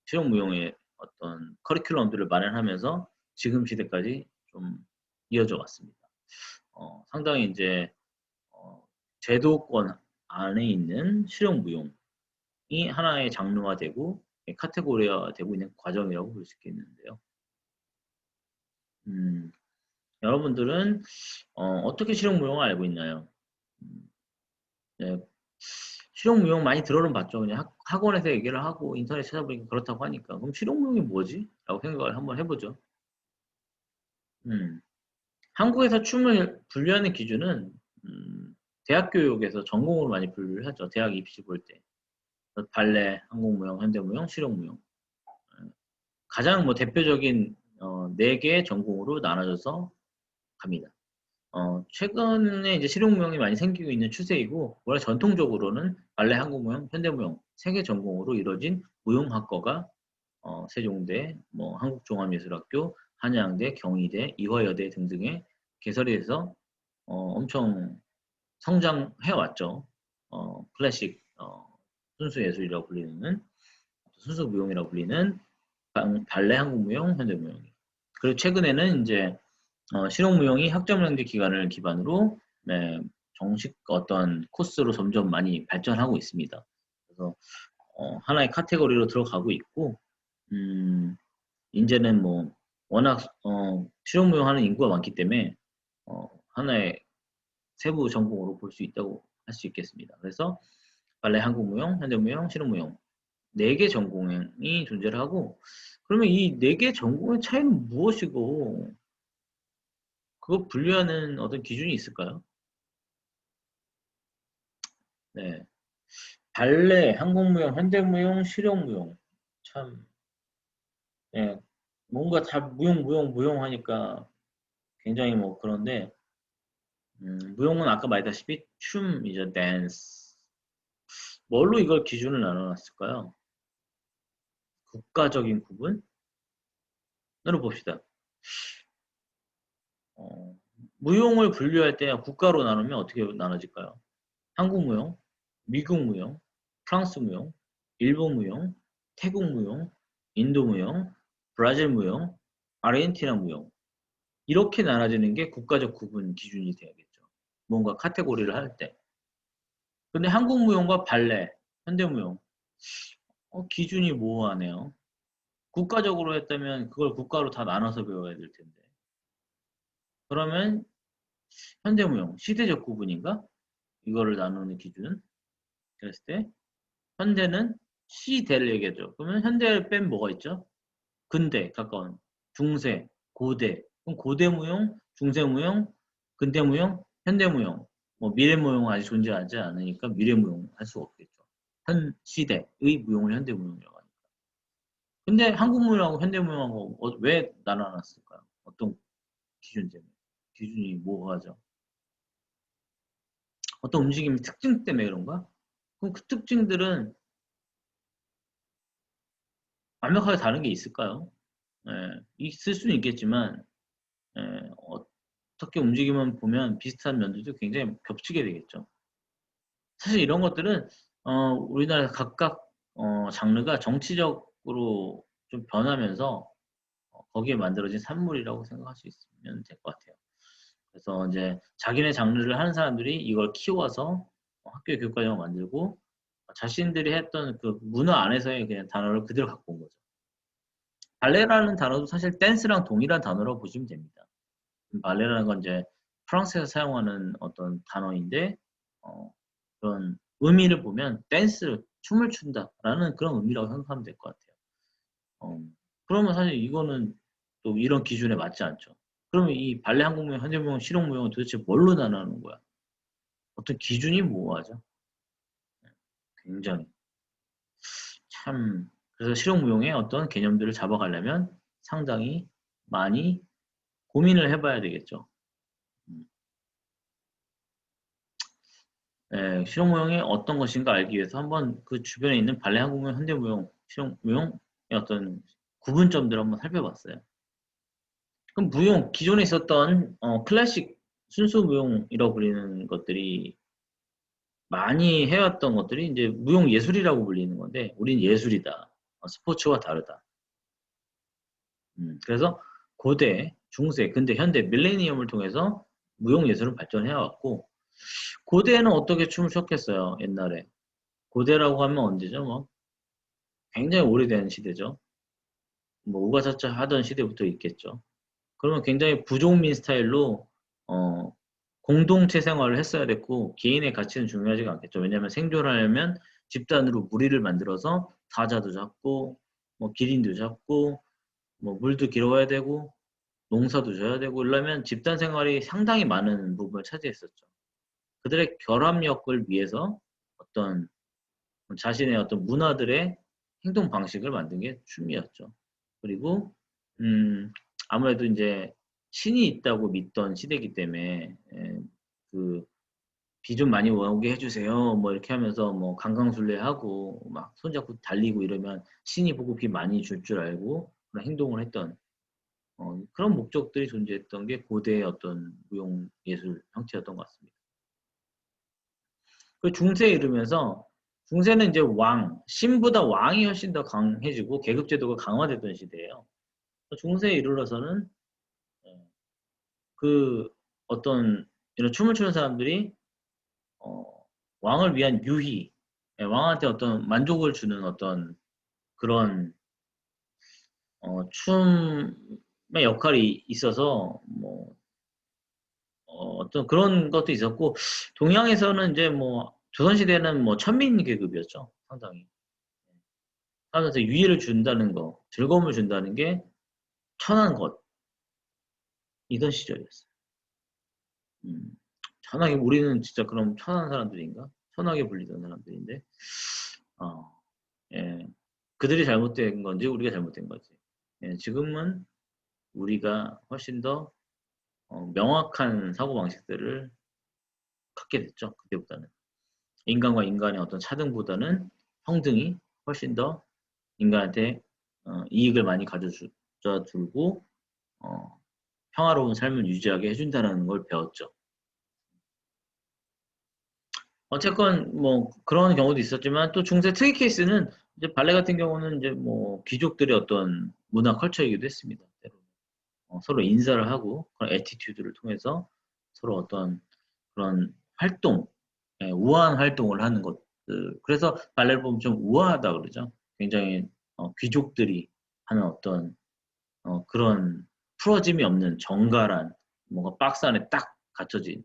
실용무용의 어떤 커리큘럼들을 마련하면서 지금 시대까지 좀 이어져 왔습니다. 상당히 이제 제도권 안에 있는 실용무용이 하나의 장르화되고 카테고리화되고 있는 과정이라고 볼 수 있겠는데요. 여러분들은 어떻게 실용무용을 알고 있나요? 네, 실용무용 많이 들어는 봤죠. 그냥 학원에서 얘기를 하고 인터넷 찾아보니까 그렇다고 하니까 그럼 실용무용이 뭐지? 라고 생각을 한번 해보죠. 음, 한국에서 춤을 분류하는 기준은 대학 교육에서 전공으로 많이 분류를 하죠. 대학 입시 볼 때. 발레, 한국무용, 현대무용, 실용무용. 가장 뭐 대표적인 4개의 전공으로 나눠져서 갑니다. 최근에 이제 실용무용이 많이 생기고 있는 추세이고, 원래 전통적으로는 발레, 한국무용, 현대무용 3개 전공으로 이루어진 무용학과가 세종대, 뭐 한국종합예술학교, 한양대, 경희대, 이화여대 등등의 개설이 돼서 엄청 성장해 왔죠. 클래식 순수예술이라고 불리는 순수무용이라고 불리는 발레, 한국무용, 현대무용이. 그리고 최근에는 이제 실용무용이 학점연대 기간을 기반으로 네, 정식 어떤 코스로 점점 많이 발전하고 있습니다. 그래서 하나의 카테고리로 들어가고 있고, 이제는 뭐 워낙 실용무용 하는 인구가 많기 때문에 하나의 세부 전공으로 볼 수 있다고 할 수 있겠습니다. 그래서 발레, 한국무용, 현대무용, 실용무용 4개 전공이 존재를 하고, 그러면 이 4개 전공의 차이는 무엇이고 그거 분류하는 어떤 기준이 있을까요? 네. 발레, 한국무용, 현대무용, 실용무용. 참, 네. 뭔가 다 무용 하니까 굉장히 뭐 그런데, 무용은 아까 말했다시피 춤이죠, 댄스. 뭘로 이걸 기준을 나눠놨을까요? 국가적인 구분으로 봅시다. 무용을 분류할 때 국가로 나누면 어떻게 나눠질까요? 한국 무용, 미국 무용, 프랑스 무용, 일본 무용, 태국 무용, 인도 무용, 브라질 무용, 아르헨티나 무용. 이렇게 나눠지는 게 국가적 구분 기준이 돼야겠죠. 뭔가 카테고리를 할 때. 근데 한국 무용과 발레, 현대 무용, 기준이 모호하네요. 국가적으로 했다면 그걸 국가로 다 나눠서 배워야 될 텐데. 그러면 현대무용, 시대적 구분인가? 이거를 나누는 기준. 그랬을 때 현대는 시대를 얘기하죠. 그러면 현대를 뺀 뭐가 있죠? 근대, 가까운, 중세, 고대. 그럼 고대무용, 중세무용, 근대무용, 현대무용. 뭐 미래무용은 아직 존재하지 않으니까 미래무용 할 수가 없겠죠. 현 시대의 무용을 현대무용이라고 하니까. 근데 한국무용하고 현대무용하고 왜 나눠놨을까요? 어떤 기준 때문에? 기준이 뭐가죠? 어떤 움직임 특징 때문에 그런가? 그럼 그 특징들은 완벽하게 다른 게 있을까요? 예, 있을 수는 있겠지만 예, 어떻게 움직이면 보면 비슷한 면들도 굉장히 겹치게 되겠죠. 사실 이런 것들은 우리나라 각각 장르가 정치적으로 좀 변하면서 거기에 만들어진 산물이라고 생각할 수 있으면 될 것 같아요. 그래서 이제 자기네 장르를 하는 사람들이 이걸 키워서 학교 교육과정을 만들고 자신들이 했던 그 문화 안에서의 그냥 단어를 그대로 갖고 온 거죠. 발레라는 단어도 사실 댄스랑 동일한 단어라고 보시면 됩니다. 발레라는 건 이제 프랑스에서 사용하는 어떤 단어인데 그런 의미를 보면 댄스, 춤을 춘다라는 그런 의미라고 생각하면 될 것 같아요. 그러면 사실 이거는 또 이런 기준에 맞지 않죠. 그러면 이 발레 한국무용, 현대무용, 실용무용은 도대체 뭘로 나누는 거야? 어떤 기준이 모호하죠. 굉장히. 참, 그래서 실용무용의 어떤 개념들을 잡아가려면 상당히 많이 고민을 해봐야 되겠죠. 실용무용이 어떤 것인가 알기 위해서 한번 그 주변에 있는 발레 한국무용, 현대무용, 실용무용의 어떤 구분점들을 한번 살펴봤어요. 그럼 무용, 기존에 있었던 클래식 순수 무용이라고 불리는 것들이 많이 해왔던 것들이 이제 무용 예술이라고 불리는 건데, 우린 예술이다. 스포츠와 다르다. 그래서 고대, 중세, 근대, 현대, 밀레니엄을 통해서 무용 예술은 발전해왔고, 고대에는 어떻게 춤을 췄겠어요, 옛날에. 고대라고 하면 언제죠? 뭐 굉장히 오래된 시대죠. 뭐 우가차차 하던 시대부터 있겠죠. 그러면 굉장히 부족민 스타일로 어, 공동체 생활을 했어야 됐고 개인의 가치는 중요하지가 않겠죠. 왜냐하면 생존하려면 집단으로 무리를 만들어서 사자도 잡고 뭐 기린도 잡고 뭐 물도 길어야 되고 농사도 져야 되고 이러면 집단 생활이 상당히 많은 부분을 차지했었죠. 그들의 결합력을 위해서 어떤 자신의 어떤 문화들의 행동 방식을 만든 게 춤이었죠. 그리고 아무래도 이제 신이 있다고 믿던 시대이기 때문에 그 비 좀 많이 오게 해주세요. 뭐 이렇게 하면서 뭐 강강술래하고 막 손잡고 달리고 이러면 신이 보고 비 많이 줄 줄 알고 그런 행동을 했던 그런 목적들이 존재했던 게 고대의 어떤 무용 예술 형태였던 것 같습니다. 그 중세에 이르면서 중세는 이제 신보다 왕이 훨씬 더 강해지고 계급제도가 강화됐던 시대예요. 중세에 이르러서는 그 어떤 이런 춤을 추는 사람들이 어, 왕을 위한 유희, 왕한테 어떤 만족을 주는 어떤 그런 춤의 역할이 있어서 뭐 어떤 그런 것도 있었고 동양에서는 이제 뭐 조선시대는 뭐 천민 계급이었죠 상당히. 사람한테 유의를 준다는 거, 즐거움을 준다는 게 천한 것이던 시절이었어요. 천하게 우리는 진짜 그럼 천한 사람들인가? 천하게 불리던 사람들인데, 예, 그들이 잘못된 건지 우리가 잘못된 건지. 예, 지금은 우리가 훨씬 더 명확한 사고 방식들을 갖게 됐죠. 그때보다는 인간과 인간의 어떤 차등보다는 평등이 훨씬 더 인간한테 이익을 많이 가져다 주고 평화로운 삶을 유지하게 해준다는 걸 배웠죠. 어쨌건 뭐 그런 경우도 있었지만 또 중세 특이 케이스는 이제 발레 같은 경우는 이제 뭐 귀족들의 어떤 문화 컬처이기도 했습니다. 서로 인사를 하고 그런 애티튜드를 통해서 서로 어떤 그런 활동, 우아한 활동을 하는 것들. 그래서 발레를 보면 좀 우아하다 그러죠. 굉장히 귀족들이 하는 어떤 그런 풀어짐이 없는 정갈한 뭔가 박스 안에 딱 갇혀진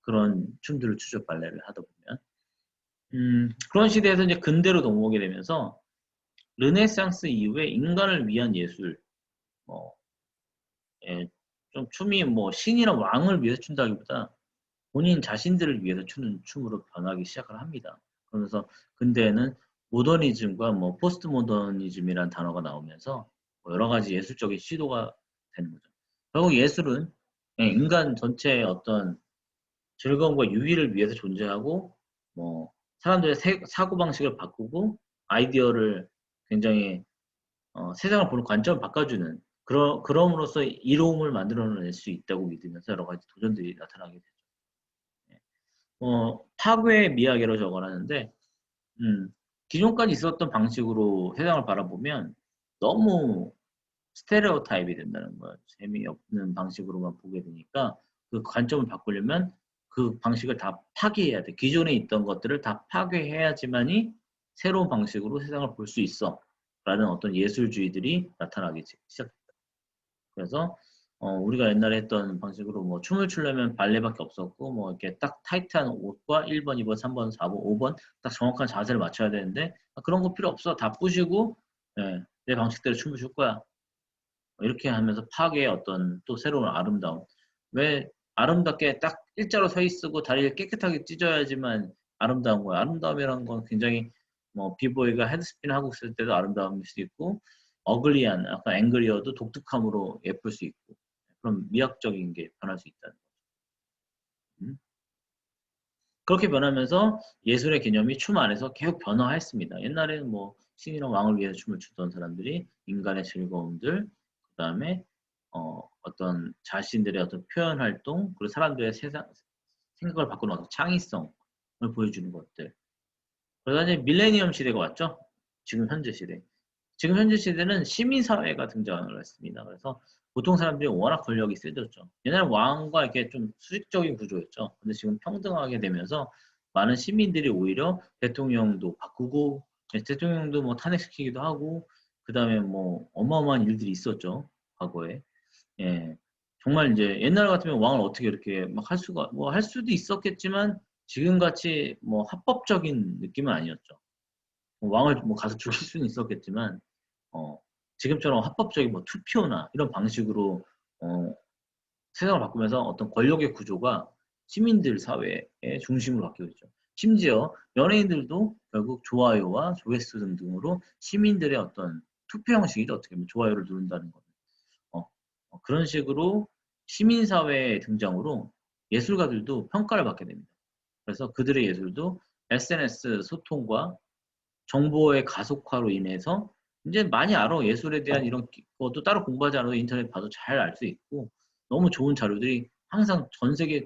그런 춤들을 추죠 발레를 하다 보면. 그런 시대에서 이제 근대로 넘어오게 되면서 르네상스 이후에 인간을 위한 예술, 뭐, 좀 춤이 뭐 신이나 왕을 위해서 춘다기보다 본인 자신들을 위해서 추는 춤으로 변하기 시작을 합니다. 그러면서 근대에는 모더니즘과 뭐 포스트 모더니즘이라는 단어가 나오면서 뭐 여러 가지 예술적인 시도가 되는 거죠. 결국 예술은 인간 전체의 어떤 즐거움과 유의를 위해서 존재하고 뭐 사람들의 사고방식을 바꾸고 아이디어를 굉장히 세상을 보는 관점을 바꿔주는 그럼으로써 이로움을 만들어낼 수 있다고 믿으면서 여러 가지 도전들이 나타나게 되죠. 파괴의 미학이라고 적어놨는데 기존까지 있었던 방식으로 세상을 바라보면 너무 스테레오 타입이 된다는 거예요. 재미없는 방식으로만 보게 되니까 그 관점을 바꾸려면 그 방식을 다 파괴해야 돼. 기존에 있던 것들을 다 파괴해야지만이 새로운 방식으로 세상을 볼 수 있어. 라는 어떤 예술주의들이 나타나기 시작했다. 그래서 우리가 옛날에 했던 방식으로 뭐 춤을 추려면 발레밖에 없었고 뭐 이렇게 딱 타이트한 옷과 1번, 2번, 3번, 4번, 5번 딱 정확한 자세를 맞춰야 되는데 그런 거 필요 없어. 다 부시고 내 방식대로 춤을 출 거야. 이렇게 하면서 파괴의 어떤 또 새로운 아름다움. 왜 아름답게 딱 일자로 서 있고 다리를 깨끗하게 찢어야지만 아름다운 거야. 아름다움이라는 건 굉장히 뭐 비보이가 헤드스핀 하고 있을 때도 아름다움일 수 있고 어글리한 약간 앵글이어도 독특함으로 예쁠 수 있고 그런 미학적인 게 변할 수 있다는 거죠. 음? 그렇게 변하면서 예술의 개념이 춤 안에서 계속 변화했습니다. 옛날에는 뭐 신이랑 왕을 위해서 춤을 추던 사람들이 인간의 즐거움들, 그 다음에 어떤 자신들의 어떤 표현 활동, 그리고 사람들의 생각을 바꾸는 어떤 창의성을 보여주는 것들. 그러다 이제 밀레니엄 시대가 왔죠. 지금 현재 시대. 지금 현재 시대는 시민사회가 등장을 했습니다. 그래서 보통 사람들이 워낙 권력이 세졌죠. 옛날에 왕과 이렇게 좀 수직적인 구조였죠. 근데 지금 평등하게 되면서 많은 시민들이 오히려 대통령도 바꾸고, 대통령도 뭐 탄핵시키기도 하고, 그 다음에 뭐 어마어마한 일들이 있었죠. 과거에. 예. 정말 이제 옛날 같으면 왕을 어떻게 이렇게 막 할 수가, 뭐 할 수도 있었겠지만 지금 같이 뭐 합법적인 느낌은 아니었죠. 왕을 뭐 가서 죽일 수는 있었겠지만, 어, 지금처럼 합법적인 뭐 투표나 이런 방식으로 세상을 바꾸면서 어떤 권력의 구조가 시민들 사회의 중심으로 바뀌고 있죠. 심지어 연예인들도 결국 좋아요와 조회수 등등으로 시민들의 어떤 투표 형식이죠. 어떻게 보면 좋아요를 누른다는 거는. 그런 식으로 시민사회의 등장으로 예술가들도 평가를 받게 됩니다. 그래서 그들의 예술도 SNS 소통과 정보의 가속화로 인해서 이제 많이 알아. 예술에 대한 이런 것도 따로 공부하지 않아도 인터넷 봐도 잘 알 수 있고 너무 좋은 자료들이 항상 전 세계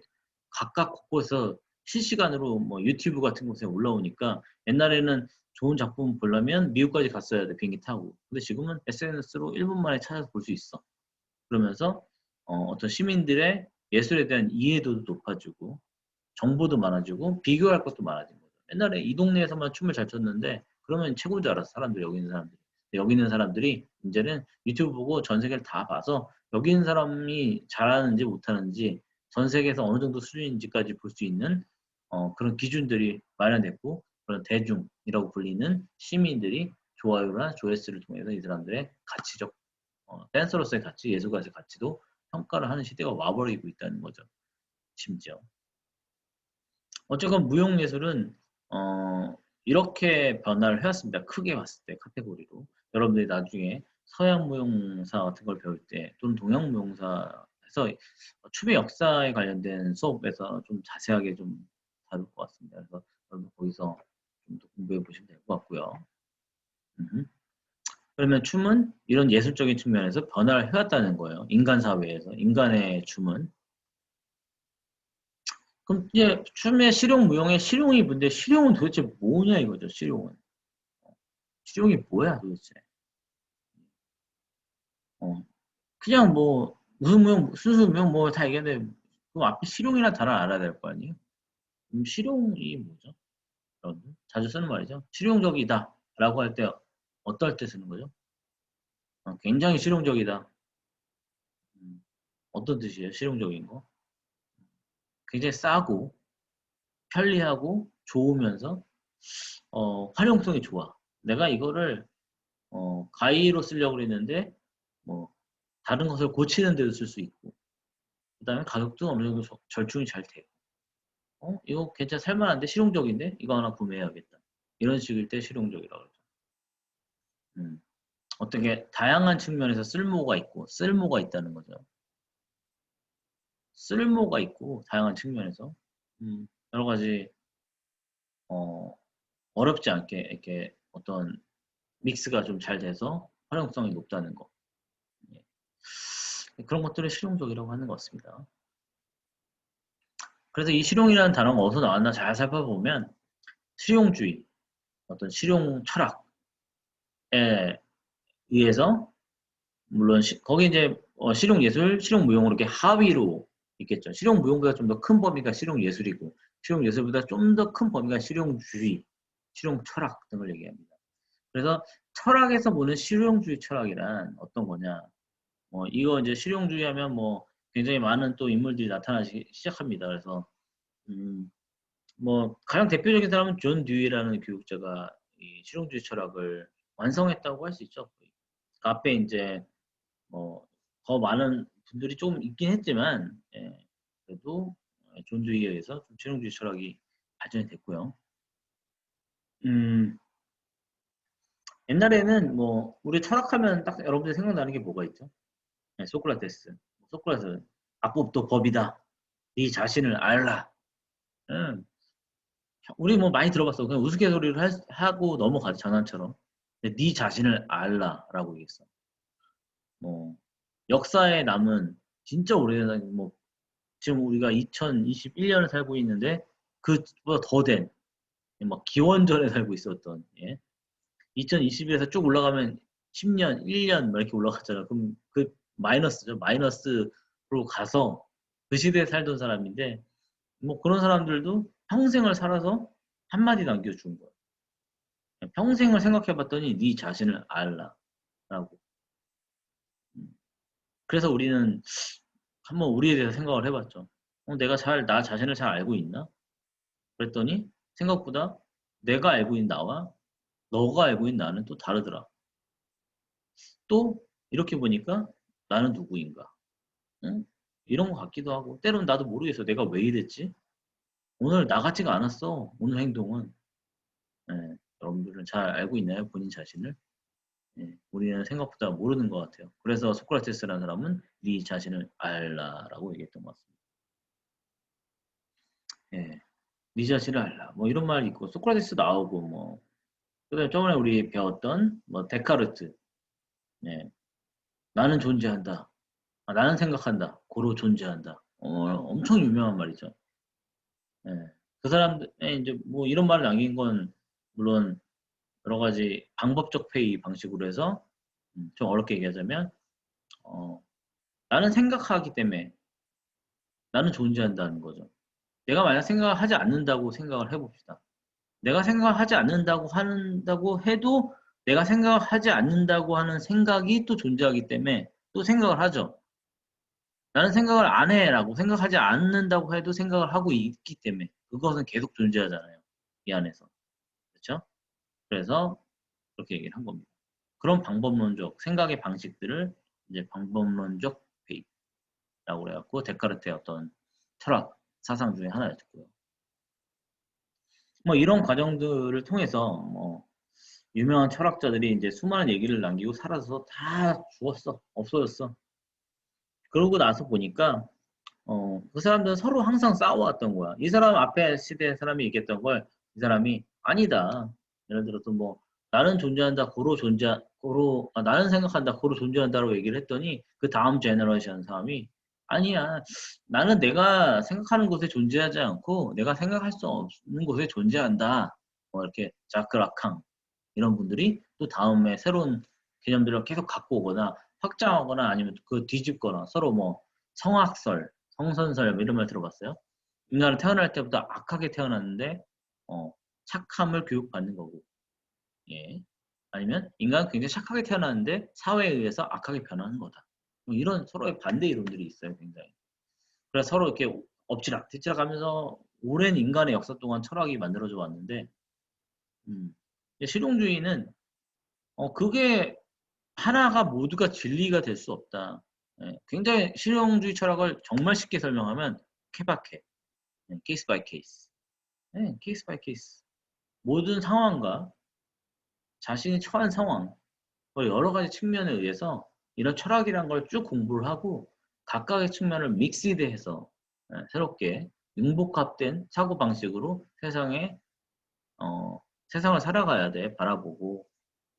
각각 곳곳에서 실시간으로 뭐 유튜브 같은 곳에 올라오니까 옛날에는 좋은 작품 보려면 미국까지 갔어야 돼 비행기 타고. 근데 지금은 SNS로 1분 만에 찾아서 볼 수 있어. 그러면서 어떤 시민들의 예술에 대한 이해도도 높아지고 정보도 많아지고 비교할 것도 많아진 거죠. 옛날에 이 동네에서만 춤을 잘 췄는데 그러면 최고인 줄 알았어. 사람들이 여기 있는 사람들이. 여기 있는 사람들이 이제는 유튜브 보고 전 세계를 다 봐서 여기 있는 사람이 잘하는지 못하는지 전 세계에서 어느 정도 수준인지까지 볼 수 있는 그런 기준들이 마련됐고 그런 대중이라고 불리는 시민들이 좋아요나 조회수를 통해서 이 사람들의 가치적 댄서로서의 가치, 예술가의 가치도 평가를 하는 시대가 와버리고 있다는 거죠. 심지어. 어쨌건 무용예술은 이렇게 변화를 해왔습니다. 크게 봤을 때 카테고리로. 여러분들이 나중에 서양 무용사 같은 걸 배울 때 또는 동양 무용사에서 춤의 역사에 관련된 수업에서 좀 자세하게 좀 다룰 것 같습니다. 그래서 여러분 거기서 좀 더 공부해 보시면 될 것 같고요. 그러면 춤은 이런 예술적인 측면에서 변화를 해왔다는 거예요. 인간 사회에서. 인간의 춤은. 그럼 이제 춤의 실용, 무용의 실용이 뭔데 실용은 도대체 뭐냐 이거죠. 실용은. 실용이 뭐야 도대체. 어, 그냥 뭐 무슨 무용, 순수 무용 뭐 다 얘기하는데 그 앞에 실용이라는 단어를 알아야 될 거 아니에요. 실용이 뭐죠? 여러분 자주 쓰는 말이죠. 실용적이다 라고 할 때 어떨 때 쓰는 거죠? 굉장히 실용적이다. 어떤 뜻이에요? 실용적인 거? 굉장히 싸고 편리하고 좋으면서 활용성이 좋아. 내가 이거를 가위로 쓰려고 그랬는데 뭐 다른 것을 고치는 데도 쓸 수 있고 그다음에 가격도 어느 정도 절충이 잘 되고 이거 괜찮아 살만한데 실용적인데 이거 하나 구매해야겠다. 이런 식일 때 실용적이라고 그러죠. 음. 어떻게 다양한 측면에서 쓸모가 있고 쓸모가 있다는 거죠. 쓸모가 있고 다양한 측면에서 여러 가지 어, 어렵지 않게 이렇게 어떤 믹스가 좀 잘 돼서 활용성이 높다는 거. 예. 그런 것들을 실용적이라고 하는 것 같습니다. 그래서 이 실용이라는 단어가 어디서 나왔나 잘 살펴보면 실용주의, 어떤 실용 철학에 의해서 물론 거기 이제 실용 예술, 실용 무용으로 이렇게 하위로 있겠죠. 실용 무용보다 좀 더 큰 범위가 실용 예술이고 실용 예술보다 좀 더 큰 범위가 실용주의, 실용 철학 등을 얘기합니다. 그래서 철학에서 보는 실용주의 철학이란 어떤 거냐? 이거 이제 실용주의 하면 뭐 굉장히 많은 또 인물들이 나타나기 시작합니다. 그래서 뭐 가장 대표적인 사람은 존 듀이라는 교육자가 이 실용주의 철학을 완성했다고 할 수 있죠. 그 앞에 이제 뭐 더 많은 분들이 조금 있긴 했지만 그래도 존 듀이에 의해서 좀 실용주의 철학이 발전이 됐고요. 음, 옛날에는 뭐 우리 철학하면 딱 여러분들 생각나는 게 뭐가 있죠? 네, 소크라테스. 소크라테스 악법도 법이다. 네 자신을 알라. 응. 우리 뭐 많이 들어봤어. 그냥 우스갯소리를 하고 넘어가죠. 장난처럼. 근데 네 자신을 알라라고 얘기했어. 뭐 역사에 남은 진짜 오래된 뭐 지금 우리가 2021년을 살고 있는데 그보다 더 된 막 기원전에 살고 있었던 2021에서 쭉 올라가면 10년, 1년 막 이렇게 올라갔잖아. 그럼 그 마이너스죠. 마이너스로 가서 그 시대에 살던 사람인데 뭐 그런 사람들도 평생을 살아서 한마디 남겨준 거야. 평생을 생각해봤더니 네 자신을 알라라고. 그래서 우리는 한번 우리에 대해서 생각을 해봤죠. 내가 나 자신을 잘 알고 있나? 그랬더니 생각보다 내가 알고 있는 나와 너가 알고 있는 나는 또 다르더라. 또 이렇게 보니까 나는 누구인가? 응? 이런 것 같기도 하고 때로는 나도 모르겠어. 내가 왜 이랬지? 오늘 나 같지가 않았어. 오늘 행동은. 예, 여러분들은 잘 알고 있나요? 본인 자신을? 예, 우리는 생각보다 모르는 것 같아요. 그래서 소크라테스라는 사람은 네 자신을 알라라고 얘기했던 것 같습니다. 예, 네 자신을 알라. 뭐 이런 말이 있고 소크라테스 나오고 뭐 그다음에 저번에 우리 배웠던 뭐 데카르트. 예, 나는 존재한다. 아, 나는 생각한다. 고로 존재한다. 엄청 유명한 말이죠. 예, 그 사람들의 이제 뭐 이런 말을 남긴 건 물론 여러 가지 방법적 회의 방식으로 해서 좀 어렵게 얘기하자면 어, 나는 생각하기 때문에 나는 존재한다는 거죠. 내가 만약 생각을 하지 않는다고 생각을 해봅시다. 내가 생각을 하지 않는다고 한다고 해도 내가 생각을 하지 않는다고 하는 생각이 또 존재하기 때문에 또 생각을 하죠. 나는 생각을 안 해라고 생각하지 않는다고 해도 생각을 하고 있기 때문에 그것은 계속 존재하잖아요. 이 안에서. 그렇죠? 그래서 그렇게 얘기를 한 겁니다. 그런 방법론적 생각의 방식들을 이제 방법론적 회의라고 그래갖고 데카르트의 어떤 철학 사상 중에 하나였고요. 뭐 이런 과정들을 통해서 뭐 유명한 철학자들이 이제 수많은 얘기를 남기고 살아서 다 죽었어. 없어졌어. 그러고 나서 보니까 그 사람들은 서로 항상 싸워왔던 거야. 이 사람 앞에 시대 사람이 얘기했던 걸 이 사람이 아니다. 예를 들어서 뭐 나는 존재한다, 나는 생각한다, 고로 존재한다라고 얘기를 했더니 그 다음 제너레이션 사람이 아니야. 나는 내가 생각하는 곳에 존재하지 않고 내가 생각할 수 없는 곳에 존재한다. 뭐 이렇게 자크 라캉 이런 분들이 또 다음에 새로운 개념들을 계속 갖고 오거나 확장하거나 아니면 그 뒤집거나 서로 뭐 성악설, 성선설 뭐 이런 말 들어봤어요? 인간은 태어날 때부터 악하게 태어났는데 어, 착함을 교육받는 거고 예. 아니면 인간은 굉장히 착하게 태어났는데 사회에 의해서 악하게 변하는 거다. 뭐 이런 서로의 반대 이론들이 있어요, 굉장히. 그래서 서로 이렇게 엎치락 뒤치락 하면서 오랜 인간의 역사 동안 철학이 만들어져 왔는데 음, 실용주의는 그게 하나가 모두가 진리가 될 수 없다. 예, 굉장히 실용주의 철학을 정말 쉽게 설명하면 케바케, 케이스 바이 케이스. 케이스 바이 케이스. 모든 상황과 자신이 처한 상황, 여러 가지 측면에 의해서 이런 철학이란 걸 쭉 공부를 하고 각각의 측면을 믹스드해서 새롭게 융복합된 사고방식으로 어, 세상을 살아가야 돼. 바라보고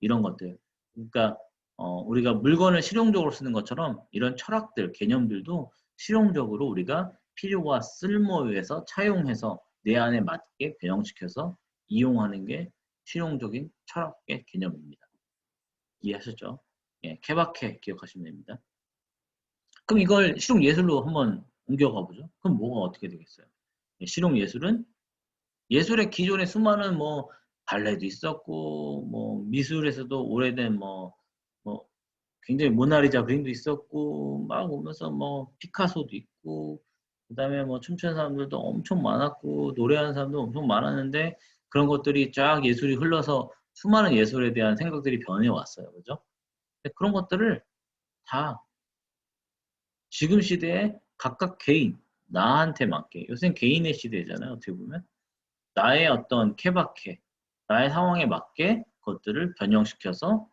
이런 것들. 그러니까 우리가 물건을 실용적으로 쓰는 것처럼 이런 철학들, 개념들도 실용적으로 우리가 필요와 쓸모에 의해서 차용해서 내 안에 맞게 변형시켜서 이용하는 게 실용적인 철학의 개념입니다. 이해하셨죠? 예, 케바케 기억하시면 됩니다. 그럼 이걸 실용 예술로 한번 옮겨가 보죠. 그럼 뭐가 어떻게 되겠어요? 예, 실용 예술은 예술의 기존에 수많은 뭐 발레도 있었고 뭐 미술에서도 오래된 뭐 굉장히 모나리자 그림도 있었고 막 오면서 뭐 피카소도 있고 그다음에 뭐 춤추는 사람들도 엄청 많았고 노래하는 사람도 엄청 많았는데 그런 것들이 쫙 예술이 흘러서 수많은 예술에 대한 생각들이 변해 왔어요. 그죠? 그런 것들을 다 지금 시대에 각각 개인 나한테 맞게 요새는 개인의 시대잖아요. 어떻게 보면 나의 어떤 케바케 나의 상황에 맞게 그것들을 변형시켜서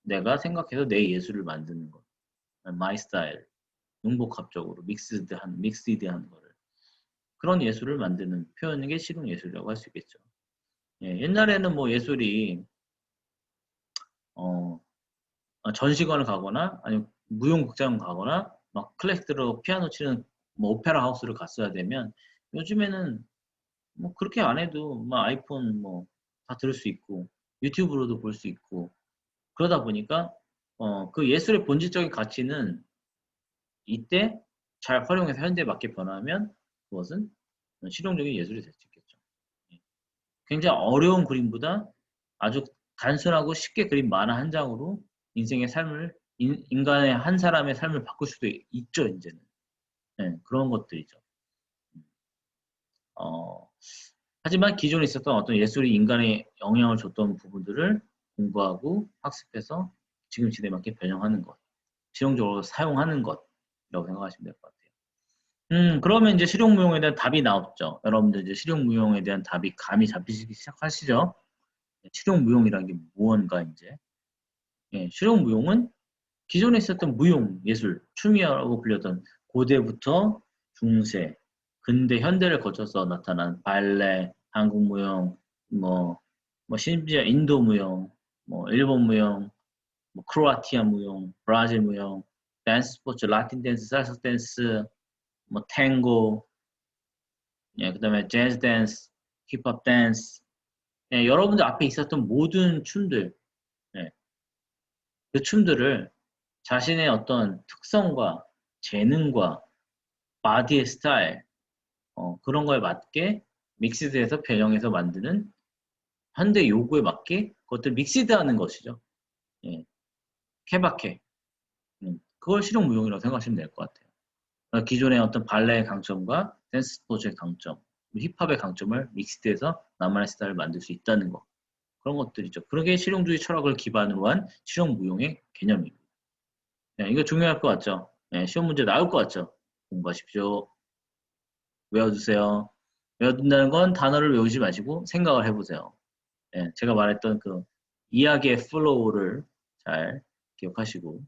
내가 생각해서 내 예술을 만드는 것 마이 스타일 융복합적으로 믹스드한 거를 그런 예술을 만드는 표현인 게 실용 예술이라고 할 수 있겠죠. 예, 옛날에는 뭐 예술이 어, 전시관을 가거나 아니면 무용극장을 가거나 막 클래식으로 피아노 치는 뭐 오페라 하우스를 갔어야 되면 요즘에는 뭐 그렇게 안 해도 뭐 아이폰 뭐 다 들을 수 있고 유튜브로도 볼 수 있고 그러다 보니까 그 예술의 본질적인 가치는 이때 잘 활용해서 현대에 맞게 변하면 그것은 실용적인 예술이 될 수 있겠죠. 예. 굉장히 어려운 그림보다 아주 단순하고 쉽게 그린 만화 한 장으로 인생의 삶을 인간의 한 사람의 삶을 바꿀 수도 있죠 이제는. 네, 그런 것들이죠. 어, 하지만 기존에 있었던 어떤 예술이 인간에 영향을 줬던 부분들을 공부하고 학습해서 지금 시대에 맞게 변형하는 것, 실용적으로 사용하는 것 생각하시면 될 것 같아요. 그러면 이제 실용무용에 대한 답이 나왔죠. 여러분들 이제 실용무용에 대한 답이 감이 잡히시기 시작하시죠? 실용무용이라는 게 무언가 이제. 예, 실용무용은 기존에 있었던 무용, 예술, 춤이라고 불렸던 고대부터 중세, 근대, 현대를 거쳐서 나타난 발레, 한국 무용, 뭐, 심지어 인도 무용, 일본 무용, 크로아티아 무용, 브라질 무용, 댄스 스포츠, 라틴 댄스, 살사 댄스, 탱고, 예, 그다음에 재즈 댄스, 힙합 댄스, 예, 여러분들 앞에 있었던 모든 춤들, 예, 그 춤들을 자신의 어떤 특성과 재능과 바디의 스타일, 그런 거에 맞게 믹스드해서 변형해서 만드는 현대 요구에 맞게 그것들 믹스드하는 것이죠. 예, 케바케. 그걸 실용무용이라고 생각하시면 될 것 같아요. 그러니까 기존의 어떤 발레의 강점과 댄스 스포츠의 강점, 힙합의 강점을 믹스드해서 나만의 스타일을 만들 수 있다는 거. 그런 것들이죠. 그런 게 실용주의 철학을 기반으로 한 실용무용의 개념입니다. 네, 이거 중요할 것 같죠? 네, 시험 문제 나올 것 같죠? 공부하십시오. 외워두세요. 외워둔다는 건 단어를 외우지 마시고 생각을 해보세요. 네, 제가 말했던 그 이야기의 플로우를 잘 기억하시고.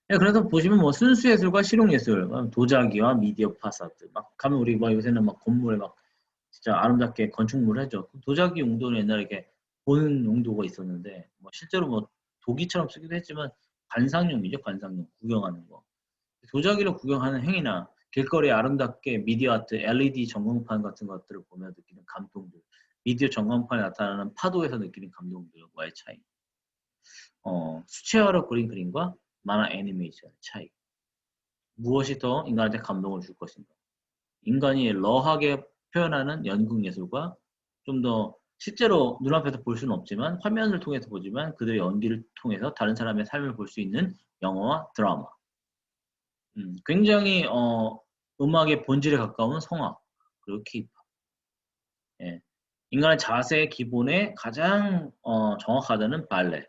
네, 그래서 보시면 순수예술과 실용예술, 도자기와 미디어 파사드, 막 가면 우리 막 요새는 막 건물에 막 진짜 아름답게 건축물을 하죠. 도자기 용도는 옛날에 이렇게 보는 용도가 있었는데, 실제로 도기처럼 쓰기도 했지만 관상용이죠, 관상용. 구경하는 거. 도자기를 구경하는 행위나 길거리에 아름답게 미디어 아트, LED 전광판 같은 것들을 보며 느끼는 감동들, 미디어 전광판에 나타나는 파도에서 느끼는 감동들과의 차이, 수채화로 그린 그림과 만화 애니메이션의 차이. 무엇이 더 인간한테 감동을 줄 것인가? 인간이 러하게 표현하는 연극예술과 좀 더 실제로 눈앞에서 볼 수는 없지만 화면을 통해서 보지만 그들의 연기를 통해서 다른 사람의 삶을 볼 수 있는 영화와 드라마. 굉장히 음악의 본질에 가까운 성악 그리고 케이팝. 예. 인간의 자세의 기본에 가장 정확하다는 발레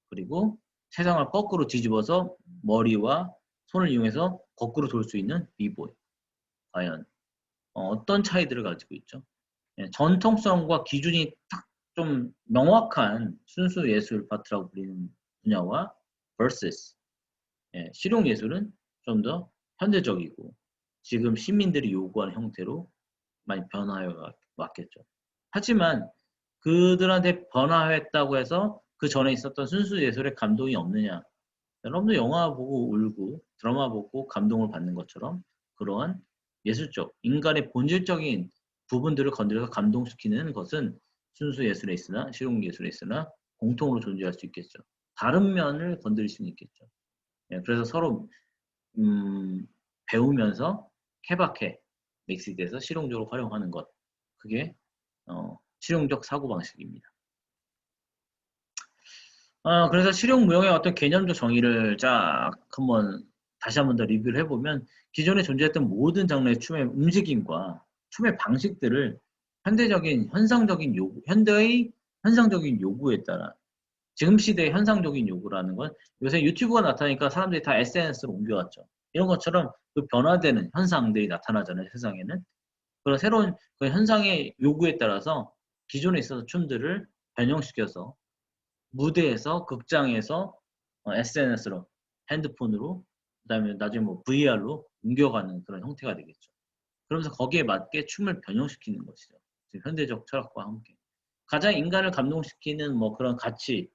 그리고 세상을 거꾸로 뒤집어서 머리와 손을 이용해서 거꾸로 돌 수 있는 비보이. 과연 어떤 차이들을 가지고 있죠? 예, 전통성과 기준이 딱 좀 명확한 순수 예술 파트라고 불리는 분야와 versus 실용 예술은 좀 더 현대적이고 지금 시민들이 요구하는 형태로 많이 변화해 왔겠죠. 하지만 그들한테 변화했다고 해서 그 전에 있었던 순수 예술의 감동이 없느냐? 여러분도 영화 보고 울고 드라마 보고 감동을 받는 것처럼 그러한 예술적, 인간의 본질적인 부분들을 건드려서 감동시키는 것은 순수 예술에 있으나 실용 예술에 있으나 공통으로 존재할 수 있겠죠. 다른 면을 건드릴 수는 있겠죠. 예, 그래서 서로 배우면서 케바케 믹스돼서 실용적으로 활용하는 것. 그게 실용적 사고방식입니다. 그래서 실용무용의 어떤 개념적 정의를 쫙 다시 한번 더 리뷰를 해보면 기존에 존재했던 모든 장르의 춤의 움직임과 춤의 방식들을 현대의 현상적인 요구에 따라 지금 시대의 현상적인 요구라는 건 요새 유튜브가 나타나니까 사람들이 다 SNS로 옮겨왔죠. 이런 것처럼 그 변화되는 현상들이 나타나잖아요, 세상에는. 그런 새로운 그 현상의 요구에 따라서 기존에 있어서 춤들을 변형시켜서 무대에서, 극장에서 SNS로, 핸드폰으로, 그다음에 나중에 VR로 옮겨가는 그런 형태가 되겠죠. 그러면서 거기에 맞게 춤을 변형시키는 것이죠. 지금 현대적 철학과 함께. 가장 인간을 감동시키는 그런 가치,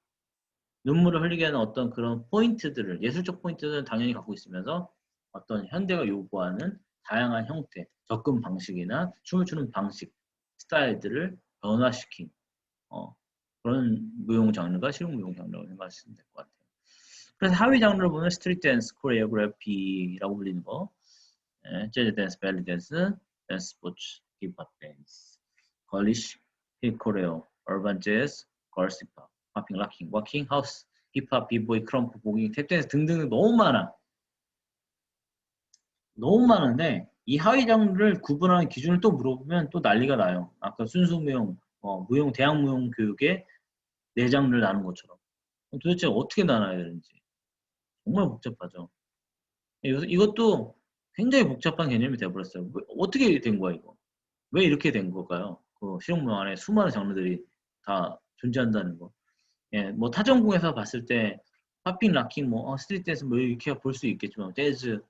눈물을 흘리게 하는 어떤 그런 포인트들을, 예술적 포인트들은 당연히 갖고 있으면서 어떤 현대가 요구하는 다양한 형태, 접근 방식이나 춤을 추는 방식, 스타일들을 변화시킨 그런 무용 장르가 실용 무용 장르라고 생각하시면 될 것 같아요. 그래서 하위 장르를 보면 스트리트 댄스, 코리오그래피라고 불리는 거, 재즈 댄스, 벨리 댄스, 댄스 스포츠, 힙합 댄스, 걸리시, 힙 코레오, 얼반 재즈, 걸스 힙합, 팝핑, 락킹, 워킹, 하우스, 힙합, 비보이, 크럼프, 보깅, 탭댄스 등등 너무 많아. 너무 많은데 이 하위 장르를 구분하는 기준을 또 물어보면 또 난리가 나요. 아까 순수 무용, 무용, 대학 무용 교육의 네 장르를 나눈 것처럼. 도대체 어떻게 나눠야 되는지 정말 복잡하죠. 이것도 굉장히 복잡한 개념이 돼버렸어요. 어떻게 된 거야 이거? 왜 이렇게 된 걸까요? 그 실용무용 안에 수많은 장르들이 다 존재한다는 거. 예, 뭐 타전공에서 봤을 때 팝핑, 락킹, 뭐 스트리트 댄스 뭐 이렇게 볼 수 있겠지만 재즈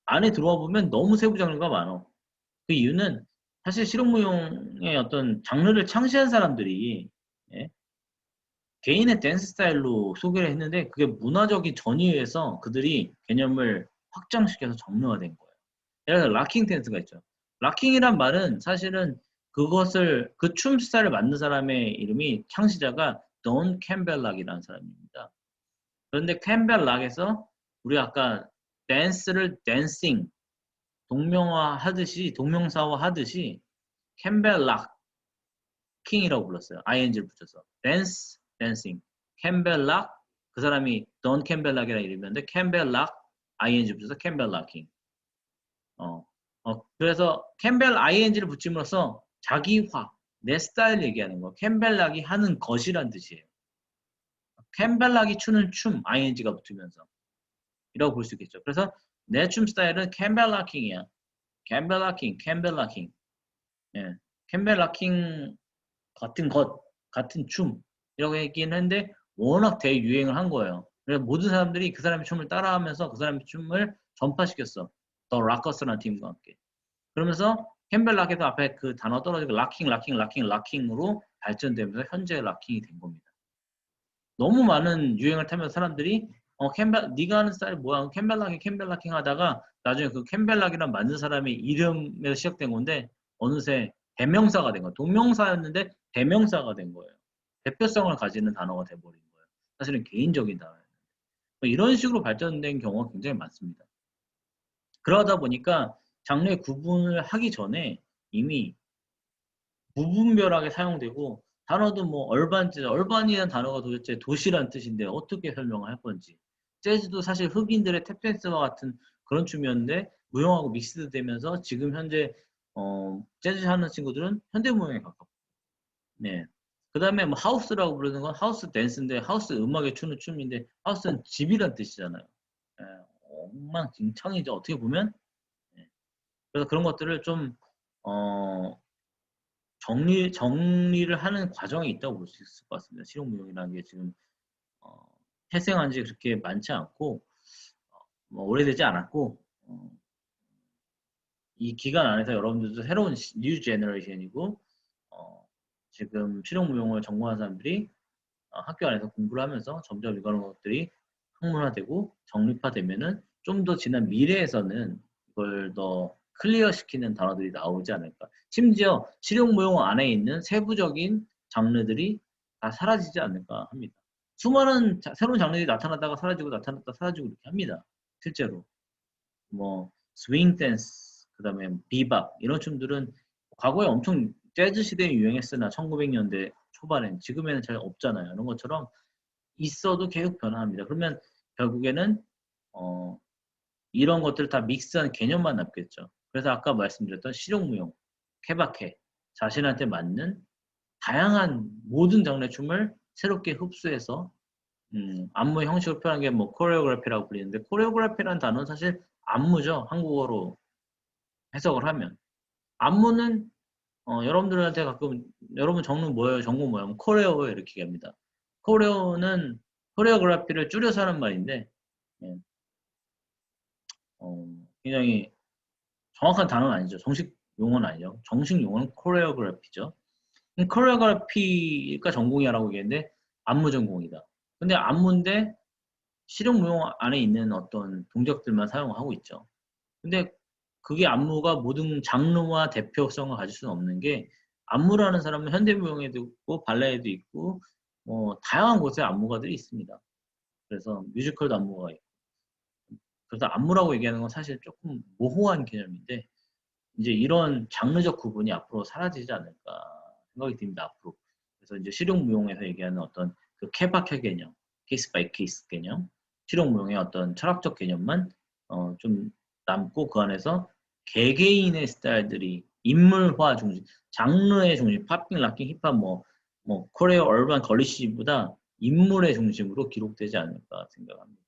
안에 들어와 보면 너무 세부 장르가 많아. 그 이유는 사실 실용무용의 어떤 장르를 창시한 사람들이 예, 개인의 댄스 스타일로 소개를 했는데 그게 문화적인 전이에서 그들이 개념을 확장시켜서 정료화된 거예요. 예를 들어 락킹 댄스가 있죠. 락킹이란 말은 사실은 그것을 그 춤 스타일을 만든 사람의 이름이 창시자가 돈 캠벨 락이라는 사람입니다. 그런데 캠벨 락에서 우리 아까 댄스를 댄싱 동명화 하듯이 동명사화 하듯이 캠벨 락 킹이라고 불렀어요. ing를 붙여서 댄스 댄싱 캠벨 락그 사람이 돈 캠벨 락이라는 이름이었는데 캠벨 락 ing 붙여서 캠벨 락킹 그래서 캠벨 ing를 붙임으로써 자기화 내 스타일 얘기하는 거 캠벨 락이 하는 것이란 뜻이에요. 캠벨 락이 추는 춤 ing가 붙으면서 이라고 볼 수 있겠죠. 그래서 내 춤 스타일은 캠벨 락킹이야. 캠벨 락킹 캠벨 락킹 예. 캠벨 락킹 같은 것, 같은 춤 이라고 얘기는 했는데 워낙 대유행을 한 거예요. 그래서 모든 사람들이 그 사람의 춤을 따라하면서 그 사람의 춤을 전파시켰어. 더 락커스라는 팀과 함께. 그러면서 캠벨 락에도 앞에 그 단어 떨어지고 락킹, 락킹, 락킹, 락킹으로 발전되면서 현재 락킹이 된 겁니다. 너무 많은 유행을 타면서 사람들이 네가 하는 스타일 뭐야? 캠벨 락킹, 캠벨 락킹 하다가 나중에 그 캠벨 락이란 만든 사람의 이름에서 시작된 건데 어느새 대명사가 된 거예요. 동명사였는데 대명사가 된 거예요. 대표성을 가지는 단어가 돼버린 거예요. 사실은 개인적인 단어예요. 이런 식으로 발전된 경우가 굉장히 많습니다. 그러다 보니까 장르의 구분을 하기 전에 이미 무분별하게 사용되고 단어도 뭐 얼반이라는 단어가 도대체 도시란 뜻인데 어떻게 설명을 할 건지 재즈도 사실 흑인들의 탭댄스와 같은 그런 춤이었는데 무용하고 믹스드 되면서 지금 현재 재즈 하는 친구들은 현대무용에 가깝고 네. 그 다음에 뭐 하우스라고 부르는 건 하우스 댄스인데 하우스 음악에 추는 춤인데 하우스는 집이란 뜻이잖아요. 예, 엉망진창이죠. 어떻게 보면 예. 그래서 그런 것들을 좀 어, 정리를 하는 과정이 있다고 볼 수 있을 것 같습니다. 실용무용이라는 게 지금 어, 태생한 지 그렇게 많지 않고 뭐 오래되지 않았고 이 기간 안에서 여러분들도 새로운 뉴 제너레이션이고 지금 실용무용을 전공한 사람들이 학교 안에서 공부를 하면서 점점 이런 것들이 학문화되고 정립화되면은 좀 더 지난 미래에서는 이걸 더 클리어 시키는 단어들이 나오지 않을까. 심지어 실용무용 안에 있는 세부적인 장르들이 다 사라지지 않을까 합니다. 수많은 새로운 장르들이 나타났다가 사라지고 나타났다 사라지고 이렇게 합니다. 실제로. 뭐 스윙 댄스, 그다음에 비밥 이런 춤들은 과거에 엄청 재즈 시대에 유행했으나 1900년대 초반엔 지금에는 잘 없잖아요. 이런 것처럼 있어도 계속 변화합니다. 그러면 결국에는 어, 이런 것들을 다 믹스한 개념만 남겠죠. 그래서 아까 말씀드렸던 실용무용, 케바케, 자신한테 맞는 다양한 모든 장르의 춤을 새롭게 흡수해서 안무 형식으로 표현한 게 뭐 코레오그래피라고 불리는데 코레오그래피라는 단어는 사실 안무죠. 한국어로 해석을 하면. 안무는 여러분들한테 가끔 여러분 전공 뭐예요? 전공 뭐예요? 코레오 이렇게 얘기합니다. 코레오는 코레오그래피를 줄여서 하는 말인데 예, 굉장히 정확한 단어는 아니죠. 정식 용어는 아니죠. 정식 용어는 코레오그래피죠. 코레오그래피가 전공이라고 얘기했는데 안무 전공이다. 근데 안무인데 실용무용 안에 있는 어떤 동작들만 사용하고 있죠. 근데 그게 안무가 모든 장르와 대표성을 가질 수는 없는 게 안무라는 사람은 현대무용에도 있고 발레에도 있고 다양한 곳에 안무가들이 있습니다. 그래서 뮤지컬도 안무가 있고 그래서 안무라고 얘기하는 건 사실 조금 모호한 개념인데 이제 이런 장르적 구분이 앞으로 사라지지 않을까 생각이 듭니다. 앞으로. 그래서 이제 실용무용에서 얘기하는 어떤 그 케바케 개념, 케이스 바이 케이스 개념, 실용무용의 어떤 철학적 개념만 좀 남고 그 안에서 개개인의 스타일들이 인물화 중심, 장르의 중심, 팝핑, 락킹, 힙합, 코레오, 얼반, 걸리시보다 인물의 중심으로 기록되지 않을까 생각합니다.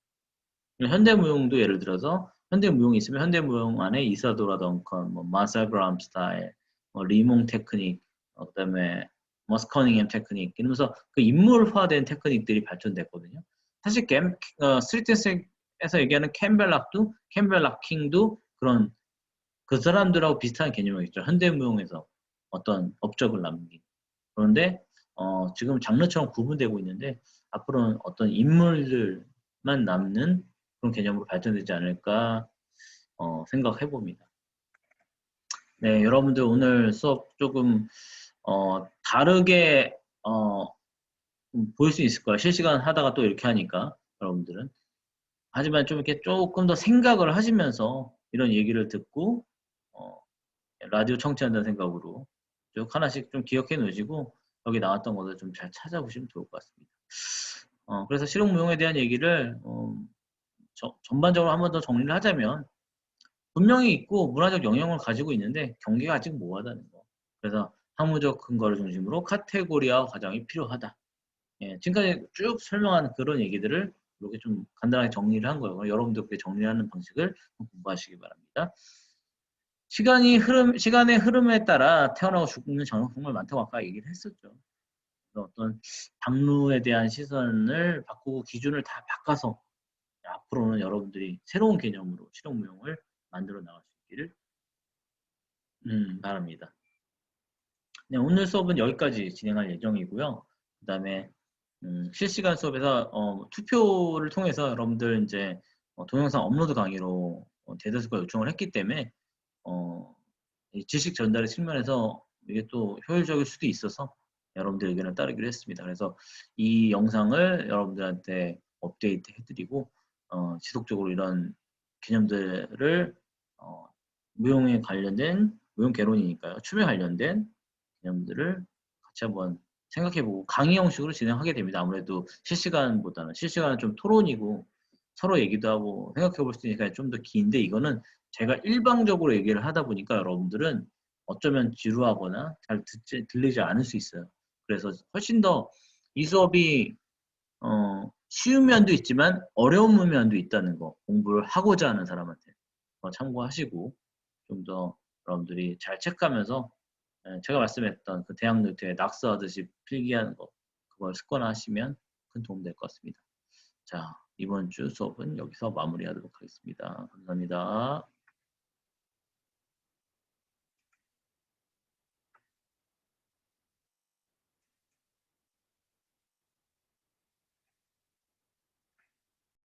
현대무용도 예를 들어서 현대무용이 있으면 현대무용 안에 이사도라 덩컨, 뭐 마사그람 스타일, 뭐 리몽 테크닉, 그다음에 머스커닝햄 테크닉 이러면서 그 인물화된 테크닉들이 발전됐거든요. 사실 스트리트에서 얘기하는 캠벨락도 캠벨락킹도 그런 그 사람들하고 비슷한 개념이겠죠. 현대무용에서 어떤 업적을 남긴. 그런데 지금 장르처럼 구분되고 있는데 앞으로는 어떤 인물들만 남는 그런 개념으로 발전되지 않을까 생각해 봅니다. 네, 여러분들 오늘 수업 조금 다르게 보일 수 있을 거예요. 실시간 하다가 또 이렇게 하니까 여러분들은. 하지만 좀 이렇게 조금 더 생각을 하시면서 이런 얘기를 듣고 어, 라디오 청취한다는 생각으로 쭉 하나씩 좀 기억해 놓으시고 여기 나왔던 것을 좀 잘 찾아보시면 좋을 것 같습니다. 그래서 실용무용에 대한 얘기를 전반적으로 한 번 더 정리를 하자면 분명히 있고 문화적 영향을 가지고 있는데 경계가 아직 모호하다는 거. 그래서 학문적 근거를 중심으로 카테고리화 과정이 필요하다. 예, 지금까지 쭉 설명한 그런 얘기들을 이렇게 좀 간단하게 정리를 한 거예요. 여러분도 그렇게 정리하는 방식을 공부하시기 바랍니다. 시간의 흐름에 따라 태어나고 죽는 장르 정말 많다고 아까 얘기를 했었죠. 어떤 장르에 대한 시선을 바꾸고 기준을 다 바꿔서 앞으로는 여러분들이 새로운 개념으로 실용무용을 만들어 나갈 수 있기를 바랍니다. 네, 오늘 수업은 여기까지 진행할 예정이고요. 그 다음에 실시간 수업에서 투표를 통해서 여러분들 이제 동영상 업로드 강의로 대다수가 요청을 했기 때문에 이 지식 전달의 측면에서 이게 또 효율적일 수도 있어서 여러분들 의견을 따르기로 했습니다. 그래서 이 영상을 여러분들한테 업데이트 해드리고 지속적으로 이런 개념들을 무용에 관련된 무용 개론이니까요. 춤에 관련된 개념들을 같이 한번 생각해보고 강의 형식으로 진행하게 됩니다. 아무래도 실시간은 좀 토론이고 서로 얘기도 하고 생각해볼 수 있으니까 좀 더 긴데 이거는 제가 일방적으로 얘기를 하다 보니까 여러분들은 어쩌면 지루하거나 잘 들리지 않을 수 있어요. 그래서 훨씬 더 이 수업이 쉬운 면도 있지만 어려운 면도 있다는 거 공부를 하고자 하는 사람한테 참고하시고 좀 더 여러분들이 잘 체크하면서 제가 말씀했던 그 대학 노트에 낙서하듯이 필기하는 거 그걸 습관화하시면 큰 도움 될 것 같습니다. 자, 이번 주 수업은 여기서 마무리하도록 하겠습니다. 감사합니다.